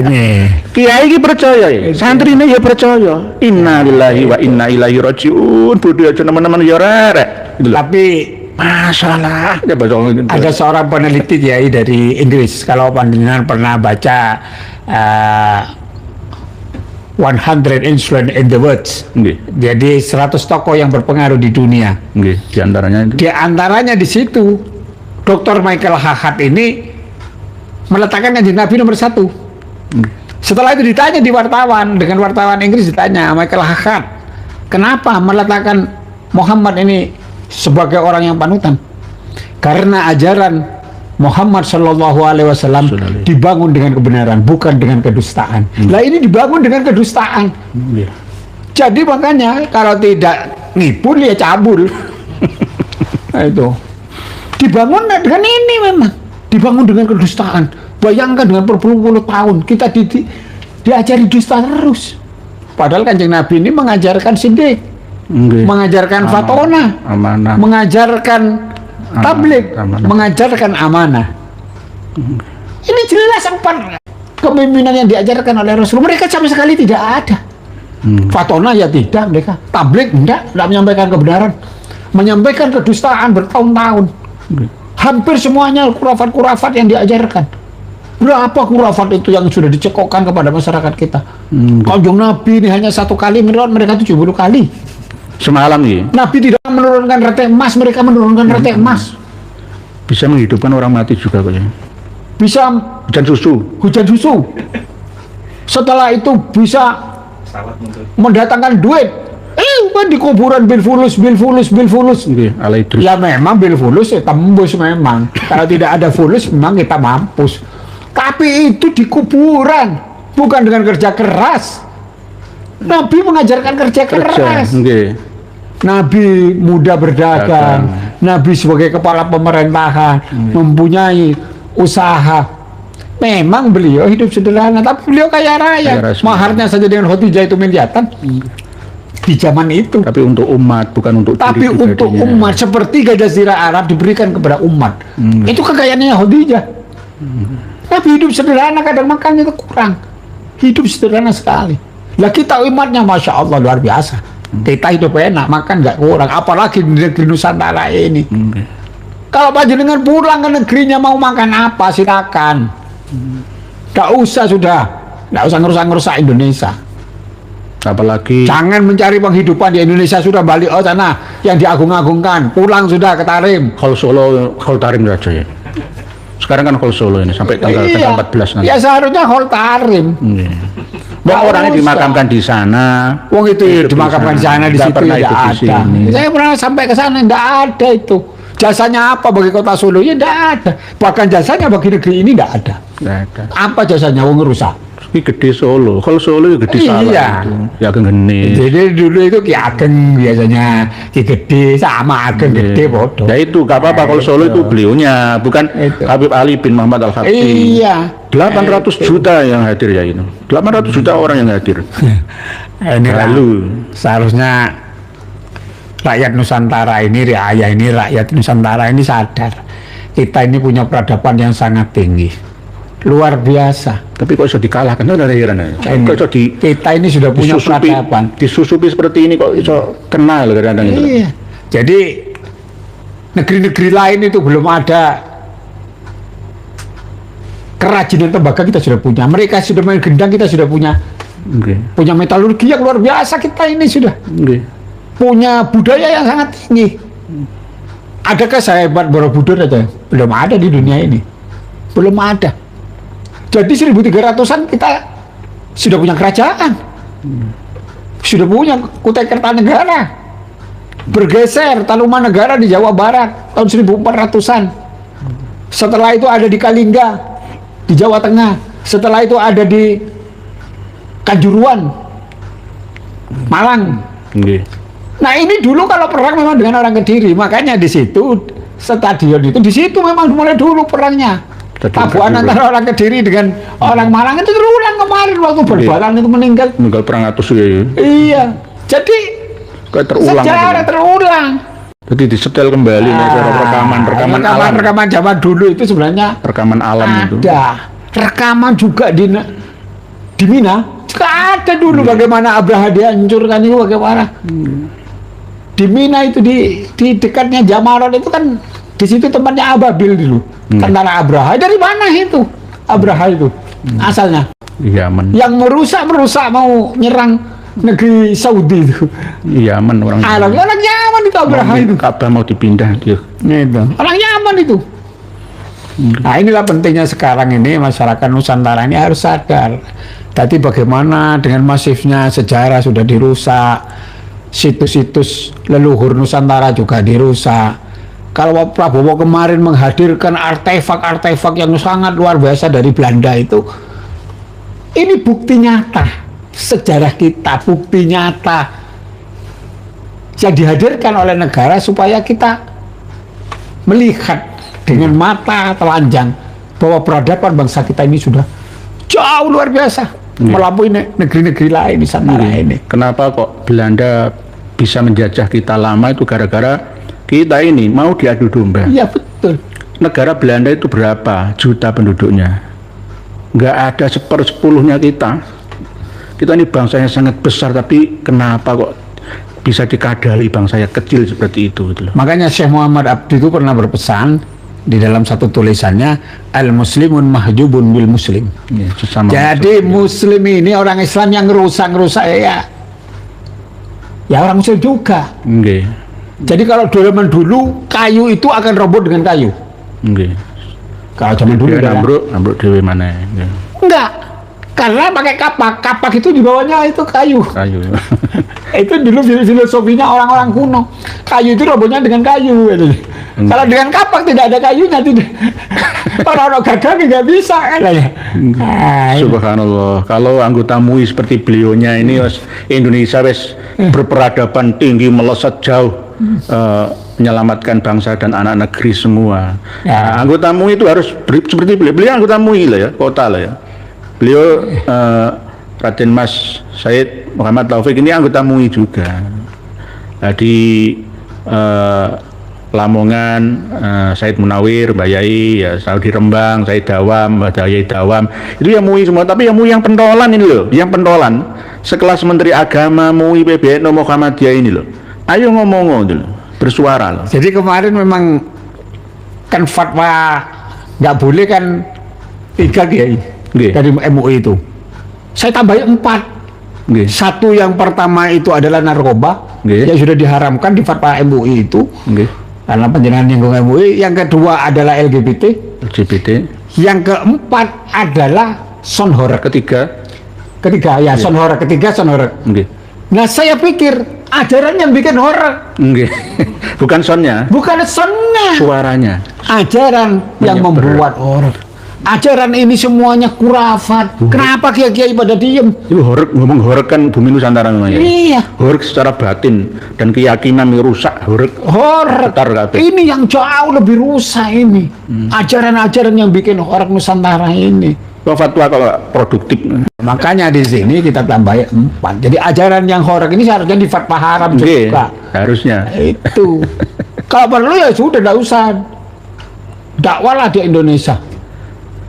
[SPEAKER 1] Ini.
[SPEAKER 2] Kiai ini percaya ya. Santri ini ya percaya. Innalillahi wa inna ilaihi rajiun. Bodoh aja teman-teman ya rere.
[SPEAKER 1] Tapi
[SPEAKER 2] masalah
[SPEAKER 1] ada seorang peneliti ya dari Inggris, kalau panjenengan pernah baca 100 Influence in the World, jadi 100 tokoh yang berpengaruh di dunia, di antaranya di situ Dr. Michael Hahad ini meletakkan Kanjeng Nabi nomor 1. Setelah itu ditanya di wartawan, dengan wartawan Inggris ditanya, Michael Hahad, kenapa meletakkan Muhammad ini sebagai orang yang panutan? Karena ajaran Muhammad Shallallahu Alaihi Wasallam dibangun dengan kebenaran, bukan dengan kedustaan. Lah ini dibangun dengan kedustaan. Jadi makanya kalau tidak ngipul ya cabul. Nah, itu dibangun dengan ini memang dibangun dengan kedustaan. Bayangkan dengan berpuluh-puluh tahun kita diajari dusta terus. Padahal Kanjeng Nabi ini mengajarkan sidik, mengajarkan fatona,
[SPEAKER 2] amanah,
[SPEAKER 1] mengajarkan tabligh, mengajarkan amanah. Ini jelas apa kepemimpinan yang diajarkan oleh Rasul. Mereka sama sekali tidak ada. Fatona ya tidak mereka, tabligh tidak menyampaikan kebenaran, menyampaikan kedustaan bertahun-tahun. Hampir semuanya kurafat-kurafat yang diajarkan. Berapa kurafat itu yang sudah dicekokkan kepada masyarakat kita? Kanjeng Nabi ini hanya 1 kali menurut mereka 70 kali.
[SPEAKER 2] Semalam nih.
[SPEAKER 1] Nabi tidak menurunkan retek emas, mereka menurunkan retek emas.
[SPEAKER 2] Bisa menghidupkan orang mati juga kayaknya.
[SPEAKER 1] Bisa hujan susu. Setelah itu bisa mendatangkan duit. Di kuburan bil fulus. Ya memang bil fulus ya tembus memang. Kalau tidak ada fulus memang kita mampus. Tapi itu di kuburan, bukan dengan kerja keras. Nabi mengajarkan kerja keras. Nabi muda berdagang, Nabi sebagai kepala pemerintahan, mempunyai usaha. Memang beliau hidup sederhana, tapi beliau kaya raya. Maharnya saja dengan Khadijah itu miliaran di zaman itu.
[SPEAKER 2] Tapi untuk umat, bukan untuk
[SPEAKER 1] tapi
[SPEAKER 2] diri
[SPEAKER 1] untuk umat, sepertiga jazirah Arab diberikan kepada umat. Itu kekayaannya Khadijah. Tapi hidup sederhana, kadang makannya itu kurang. Hidup sederhana sekali. Lah kita umatnya Masya Allah luar biasa. Kita hidup enak, makan nggak kurang. Apalagi di negeri Nusantara ini. Kalau panjenengan pulang ke negerinya mau makan apa silakan. Nggak usah sudah, nggak usah ngerusak Indonesia.
[SPEAKER 2] Apalagi
[SPEAKER 1] jangan mencari penghidupan di Indonesia, sudah balik sana yang diagung-agungkan. Pulang sudah ke Tarim.
[SPEAKER 2] Hol Solo, Hol Tarim saja ya. Sekarang kan Hol Solo ini sampai tanggal 14 nanti.
[SPEAKER 1] Ya seharusnya Hol Tarim.
[SPEAKER 2] Orangnya dimakamkan di sana.
[SPEAKER 1] Wong itu dimakamkan di sana, di situ tidak ada. Saya pernah sampai ke sana, tidak ada itu. Jasanya apa bagi kota Solo? Ya tidak ada. Bahkan jasanya bagi negeri ini tidak ada. Apa jasanya? Wong rusak.
[SPEAKER 2] Ini gede Solo. Kalau Solo ya gede salah.
[SPEAKER 1] Iya.
[SPEAKER 2] Itu. Ya Ageng Geni.
[SPEAKER 1] Jadi dulu itu Ki Ageng biasanya, Ki Gede sama Ageng Gede bodoh.
[SPEAKER 2] Ya itu gak apa-apa kalau Solo itu beliaunya, bukan
[SPEAKER 1] Itu.
[SPEAKER 2] Habib Ali bin Muhammad Al-Habsyi.
[SPEAKER 1] Iya.
[SPEAKER 2] 800 juta yang hadir ya itu. 800 juta orang yang hadir.
[SPEAKER 1] Ini
[SPEAKER 2] Lalu
[SPEAKER 1] seharusnya rakyat Nusantara ini, riaya ini, rakyat Nusantara ini sadar kita ini punya peradaban yang sangat tinggi, luar biasa.
[SPEAKER 2] tapi kok bisa dikalahkan? Itu ada heran ya.
[SPEAKER 1] Ini,
[SPEAKER 2] Kok bisa
[SPEAKER 1] kita ini sudah punya peradaban.
[SPEAKER 2] disusupi seperti ini kok bisa kenal kadang-kadang itu.
[SPEAKER 1] Iya. Jadi negeri-negeri lain itu belum ada kerajinan tembaga, kita sudah punya. Mereka sudah main gendang, kita sudah punya.
[SPEAKER 2] Oke.
[SPEAKER 1] Punya metalurgi yang luar biasa, kita ini sudah
[SPEAKER 2] Oke.
[SPEAKER 1] punya budaya yang sangat tinggi. Adakah sehebat Borobudur aja? Belum ada di dunia ini. Belum ada. Jadi 1300-an kita sudah punya kerajaan. Sudah punya Kutai Kertanegara. Bergeser Tarumanegara di Jawa Barat tahun 1400-an. Setelah itu ada di Kalingga di Jawa Tengah. Setelah itu ada di Kanjuruan, Malang.
[SPEAKER 2] Oke.
[SPEAKER 1] Nah ini dulu kalau perang memang dengan orang Kediri, makanya di situ stadion itu di situ memang mulai dulu perangnya. Tabuhan antara orang Kediri dengan orang Malang itu terulang kemarin waktu Berbalan itu meninggal.
[SPEAKER 2] Meninggal perang atus ya.
[SPEAKER 1] Iya, jadi
[SPEAKER 2] Kayak terulang.
[SPEAKER 1] sejarah terulang.
[SPEAKER 2] Jadi disetel kembali rekaman alam.
[SPEAKER 1] Rekaman zaman dulu itu sebenarnya
[SPEAKER 2] Rekaman alam itu.
[SPEAKER 1] ada. Rekaman juga di Mina juga ada dulu bagaimana Abraha dihancurkan itu bagaimana. Di Mina itu di dekatnya Jamaron itu kan di situ tempatnya Ababil dulu. Tentara Abraha dari mana itu? Abraha itu asalnya.
[SPEAKER 2] Yaman.
[SPEAKER 1] Yang merusak mau nyerang negeri Saudi itu.
[SPEAKER 2] Yaman orang.
[SPEAKER 1] Orang Yaman itu Abraha itu.
[SPEAKER 2] Ka'bah mau dipindah dia.
[SPEAKER 1] Itu. Orang Yaman itu. Nah inilah pentingnya sekarang ini masyarakat Nusantara ini harus sadar. Tadi bagaimana dengan masifnya sejarah sudah dirusak, situs-situs leluhur Nusantara juga dirusak. Kalau Prabowo kemarin menghadirkan artefak-artefak yang sangat luar biasa dari Belanda itu, ini bukti nyata sejarah kita, bukti nyata yang dihadirkan oleh negara supaya kita melihat dengan mata telanjang bahwa peradaban bangsa kita ini sudah jauh luar biasa melampaui negeri-negeri lain di sana ini.
[SPEAKER 2] Kenapa kok Belanda bisa menjajah kita lama itu gara-gara kita ini mau diadu domba.
[SPEAKER 1] Iya betul.
[SPEAKER 2] Negara Belanda itu berapa juta penduduknya? Nggak ada 1/10-nya kita. Kita ini bangsa yang sangat besar, tapi kenapa kok bisa dikadali bangsa yang kecil seperti itu gitu loh.
[SPEAKER 1] Makanya Syekh Muhammad Abdi itu pernah berpesan di dalam satu tulisannya, al-muslimun mahjubun bil muslim.
[SPEAKER 2] Ya, sesama
[SPEAKER 1] Jadi muslim ini orang Islam yang ngerusak ya orang muslim juga.
[SPEAKER 2] Nggih.
[SPEAKER 1] Jadi kalau zaman dulu kayu itu akan roboh dengan kayu.
[SPEAKER 2] Nggih.
[SPEAKER 1] Kalau zaman dulu
[SPEAKER 2] Dia
[SPEAKER 1] ya.
[SPEAKER 2] ambruk dhewe mana ya.
[SPEAKER 1] Enggak. Karena pakai kapak itu di bawahnya itu kayu.
[SPEAKER 2] Kayu.
[SPEAKER 1] Itu dulu filosofinya orang-orang kuno. Kayu itu robohnya dengan kayu. Gitu. Kalau dengan kapak tidak ada kayunya, tidak. Orang-orang gagal nggak bisa katanya.
[SPEAKER 2] Subhanallah. Kalau anggota MUI seperti beliaunya ini Indonesia wes berperadaban tinggi, melesat jauh, menyelamatkan bangsa dan anak negeri semua.
[SPEAKER 1] Ya.
[SPEAKER 2] Nah, anggota MUI itu harus seperti beliau anggota MUI lah ya, kota lah ya. Beliau Raden Mas Said Muhammad Taufik ini anggota MUI juga. Di Lamongan, Said Munawir, Mbak Yai, ya Saudi Rembang, Said Dawam, Mbak Yai Dawam, itu yang MUI semua. Tapi yang MUI yang pentolan ini loh, yang pentolan sekelas Menteri Agama MUI PBNU Muhammadiyah ini loh. Ayo ngomong dulu, bersuara loh.
[SPEAKER 1] Jadi kemarin memang kan fatwa nggak boleh kan 3 kiai dari MUI itu. Saya tambahin 4.
[SPEAKER 2] Nggih.
[SPEAKER 1] Satu yang pertama itu adalah narkoba
[SPEAKER 2] Nggih.
[SPEAKER 1] yang sudah diharamkan di fatwa MUI itu.
[SPEAKER 2] Nggih.
[SPEAKER 1] Karena penjenengan nyinggung MUI. Yang kedua adalah LGBT. Yang keempat adalah sonhor. Ketiga ya, sonhor. Ketiga sonhor.
[SPEAKER 2] Nggih.
[SPEAKER 1] Nah saya pikir ajaran yang bikin horor.
[SPEAKER 2] Nggih. Bukan sonnya.
[SPEAKER 1] Bukan sonnya.
[SPEAKER 2] Suaranya.
[SPEAKER 1] Ajaran yang membuat horor. Ajaran ini semuanya kurafat. Kenapa kiai-kiai pada diem?
[SPEAKER 2] Itu horek, ngomong horek kan bumi Nusantara namanya.
[SPEAKER 1] Iya.
[SPEAKER 2] Horek secara batin dan keyakinan yang rusak, horek.
[SPEAKER 1] Horek.
[SPEAKER 2] Getar kabeh.
[SPEAKER 1] Ini yang jauh lebih rusak ini. Ajaran-ajaran yang bikin horek Nusantara ini.
[SPEAKER 2] Kalau fatwa kalau produktif.
[SPEAKER 1] Makanya di sini kita tambahin 4. Jadi ajaran yang horek ini seharusnya di fatwa haram
[SPEAKER 2] Oke,
[SPEAKER 1] juga.
[SPEAKER 2] harusnya.
[SPEAKER 1] Itu. Kalau perlu ya sudah, tidak usah. Dakwalah di Indonesia.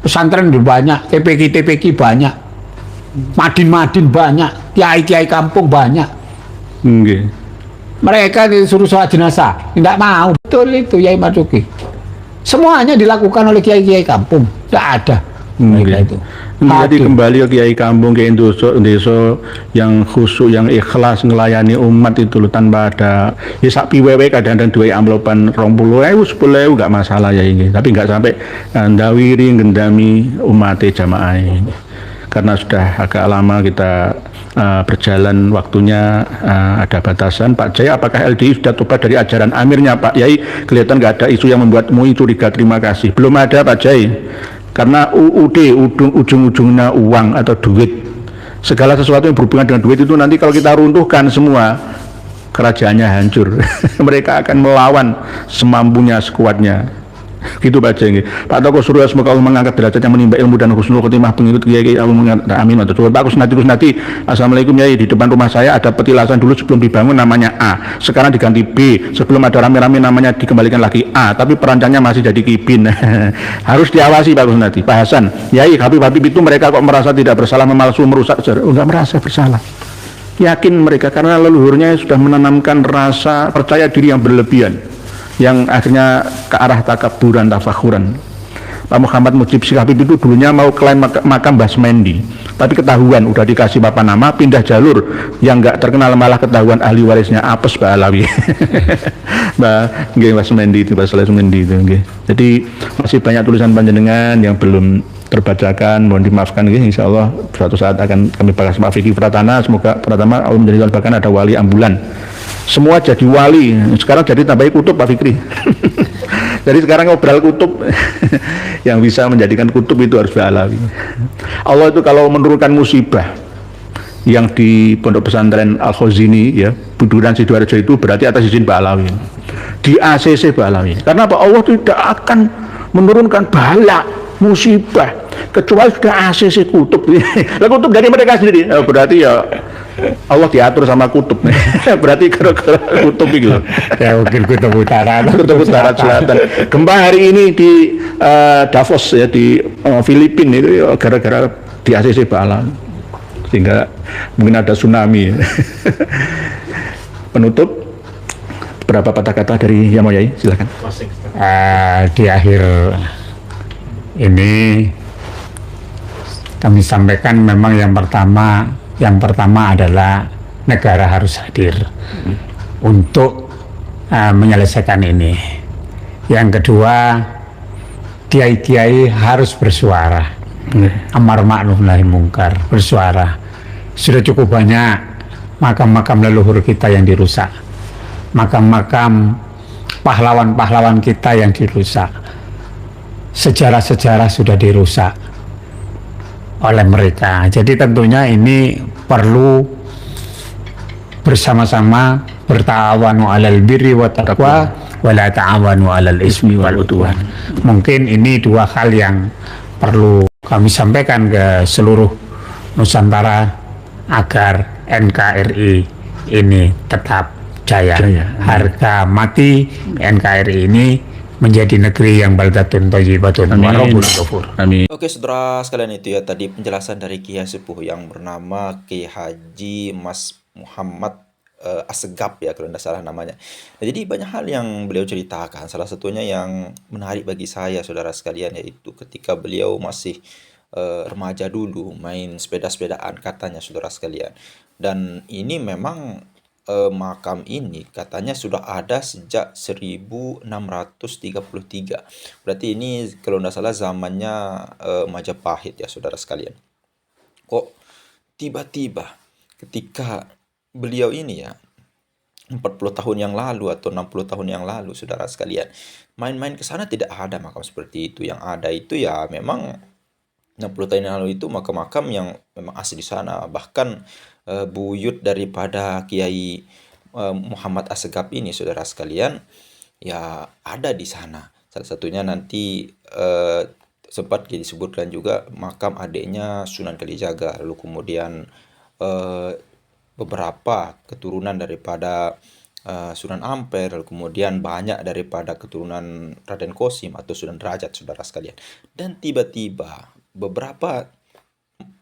[SPEAKER 1] Pesantren banyak, TPQ banyak, madin banyak, kiai kampung banyak.
[SPEAKER 2] Oke.
[SPEAKER 1] Mereka disuruh sholat jenazah, tidak mau. Betul itu Yai Marzuki. Semuanya dilakukan oleh kiai kampung, tidak ada. Mereka itu.
[SPEAKER 2] Jadi kembali ke kiai kampung, ke desa yang khusyuk, yang ikhlas ngelayani umat itu loh, tanpa ada ya sak piwewe kadang-kadang duwe amplopan 20.000 10.000 nggak masalah ya ini, tapi nggak sampai ndawiri ngendami umat jamaah ini. Karena sudah agak lama kita berjalan waktunya, ada batasan. Pak Jaya, apakah LDI sudah tobat dari ajaran amirnya Pak Yai? Kelihatan nggak ada isu yang membuatmu curiga. Terima kasih. Belum ada Pak Jai. Karena UUD ujung-ujungnya uang atau duit. Segala sesuatu yang berhubungan dengan duit itu nanti kalau kita runtuhkan semua, kerajaannya hancur. Mereka akan melawan semampunya, sekuatnya. Gitu Pak Jai. Pak Toko Surya, semoga Allah mengangkat derajat yang menimba ilmu dan husnul khotimah pengikut kiai. Amin. Pak Kusnati, assalamualaikum Yai. Di depan rumah saya ada petilasan dulu sebelum dibangun namanya A, sekarang diganti B, sebelum ada rame-rame namanya dikembalikan lagi A, tapi perancangnya masih jadi Kibin. Harus diawasi Pak Kusnati. Pak Hasan, Yai, Habib itu mereka kok merasa tidak bersalah, memalsu, merusak sejarah? Enggak merasa bersalah. Yakin mereka karena leluhurnya sudah menanamkan rasa percaya diri yang berlebihan, yang akhirnya ke arah takaburan, tafakhuran. Pak Muhammad Mujib Syekh Habib itu dulunya mau klaim makam Mbah Semendi, tapi ketahuan udah dikasih papan nama, pindah jalur, yang nggak terkenal malah ketahuan ahli warisnya apes Mbah Alawi. Mbah Semendi itu, Mbah Semendi itu. Jadi masih banyak tulisan panjenengan yang belum terbacakan, mohon dimaafkan. Insya Allah suatu saat akan kami bahas. Pak Fikri Pratana, semoga Pratama Allah menjadi bahkan ada wali ambulan. Semua jadi wali, sekarang jadi tambahi kutub Pak Fikri. Jadi sekarang ngobrol kutub. Yang bisa menjadikan kutub itu harus Alawi. Allah itu kalau menurunkan musibah, yang di Pondok Pesantren Al-Khazini ya, Buduran Sidoarjo itu berarti atas izin Pak Alawi. Di ACC Pak Alawi. Karena apa? Allah tidak akan menurunkan bala musibah kecuali sudah ACC kutub. Lah kutub dari mereka sendiri. Berarti ya Allah diatur sama kutub. Berarti kira-kira kutub itu.
[SPEAKER 1] Ya mungkin kutub utara,
[SPEAKER 2] kutub utara selatan. Gempa hari ini di Davos ya, di Filipina itu ya, gara-gara di ACC Bala, sehingga mungkin ada tsunami. Penutup, berapa patah kata dari Yamoyai, silakan.
[SPEAKER 1] Di akhir ini kami sampaikan memang yang pertama adalah negara harus hadir untuk menyelesaikan ini. Yang kedua, kiai-kiai harus bersuara, amar ma'ruf nahi mungkar, bersuara. Sudah cukup banyak makam-makam leluhur kita yang dirusak, makam-makam pahlawan-pahlawan kita yang dirusak, sejarah-sejarah sudah dirusak oleh mereka. Jadi tentunya ini perlu bersama-sama bertawanu 'alal birri wa taqwa wa la ta'awanu 'alal ismi wal udwan. Mungkin ini dua hal yang perlu kami sampaikan ke seluruh Nusantara agar NKRI ini tetap jaya. Harga mati NKRI ini menjadi negeri yang baldatun thayyibatun wa rabbul ghafur.
[SPEAKER 2] Amin.
[SPEAKER 3] Oke saudara sekalian, itu ya tadi penjelasan dari Kiai Sepuh yang bernama Kiai Haji Mas Muhammad Assegaf ya kalau tidak salah namanya. Nah, jadi banyak hal yang beliau ceritakan. Salah satunya yang menarik bagi saya saudara sekalian, yaitu ketika beliau masih remaja dulu main sepeda-sepedaan katanya saudara sekalian. Dan ini memang makam ini katanya sudah ada sejak 1633. Berarti ini kalau tidak salah zamannya Majapahit ya saudara sekalian. Kok tiba-tiba ketika beliau ini ya 40 tahun yang lalu atau 60 tahun yang lalu, saudara sekalian. Main-main ke sana tidak ada makam seperti itu. Yang ada itu ya memang 60 tahun yang lalu itu makam-makam yang memang asli di sana. Bahkan buyut daripada Kiai Muhammad Assegaf ini, saudara sekalian, ya ada di sana. Salah satunya nanti sempat disebutkan juga makam adiknya Sunan Kalijaga, lalu kemudian beberapa keturunan daripada Sunan Ampel, lalu kemudian banyak daripada keturunan Raden Kosim atau Sunan Derajat, saudara sekalian. Dan tiba-tiba beberapa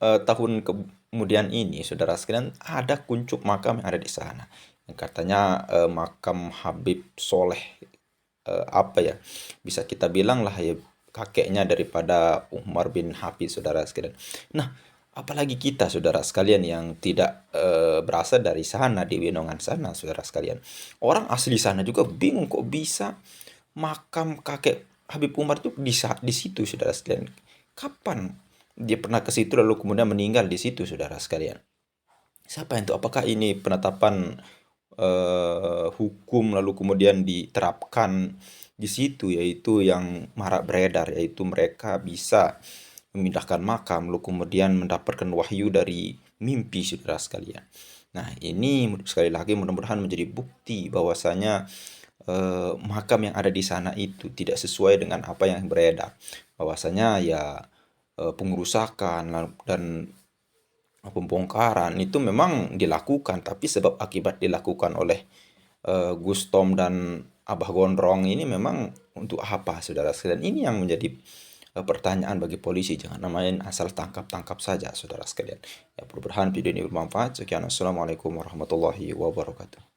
[SPEAKER 3] tahun kemudian ini, saudara sekalian, ada kuncup makam yang ada di sana. Yang katanya makam Habib Soleh, apa ya, bisa kita bilang lah ya, kakeknya daripada Umar bin Hafiz, saudara sekalian. Nah, apalagi kita, saudara sekalian, yang tidak berasal dari sana, di Winongan sana, saudara sekalian. Orang asli sana juga bingung kok bisa makam kakek Habib Umar itu di situ, saudara sekalian. Kapan dia pernah ke situ lalu kemudian meninggal di situ, saudara sekalian? Siapa yang tahu apakah ini penetapan hukum lalu kemudian diterapkan di situ, yaitu yang marak beredar, yaitu mereka bisa memindahkan makam lalu kemudian mendapatkan wahyu dari mimpi, saudara sekalian. Nah, ini sekali lagi mudah-mudahan menjadi bukti bahwasanya makam yang ada di sana itu tidak sesuai dengan apa yang beredar. Bahwasanya ya pengerusakan dan pembongkaran itu memang dilakukan, tapi sebab akibat dilakukan oleh Gus Tom dan Abah Gondrong ini memang untuk apa, saudara sekalian? Ini yang menjadi pertanyaan bagi polisi. Jangan main asal tangkap-tangkap saja, saudara sekalian. Ya, mudah-mudahan video ini bermanfaat. Sekian, assalamualaikum warahmatullahi wabarakatuh.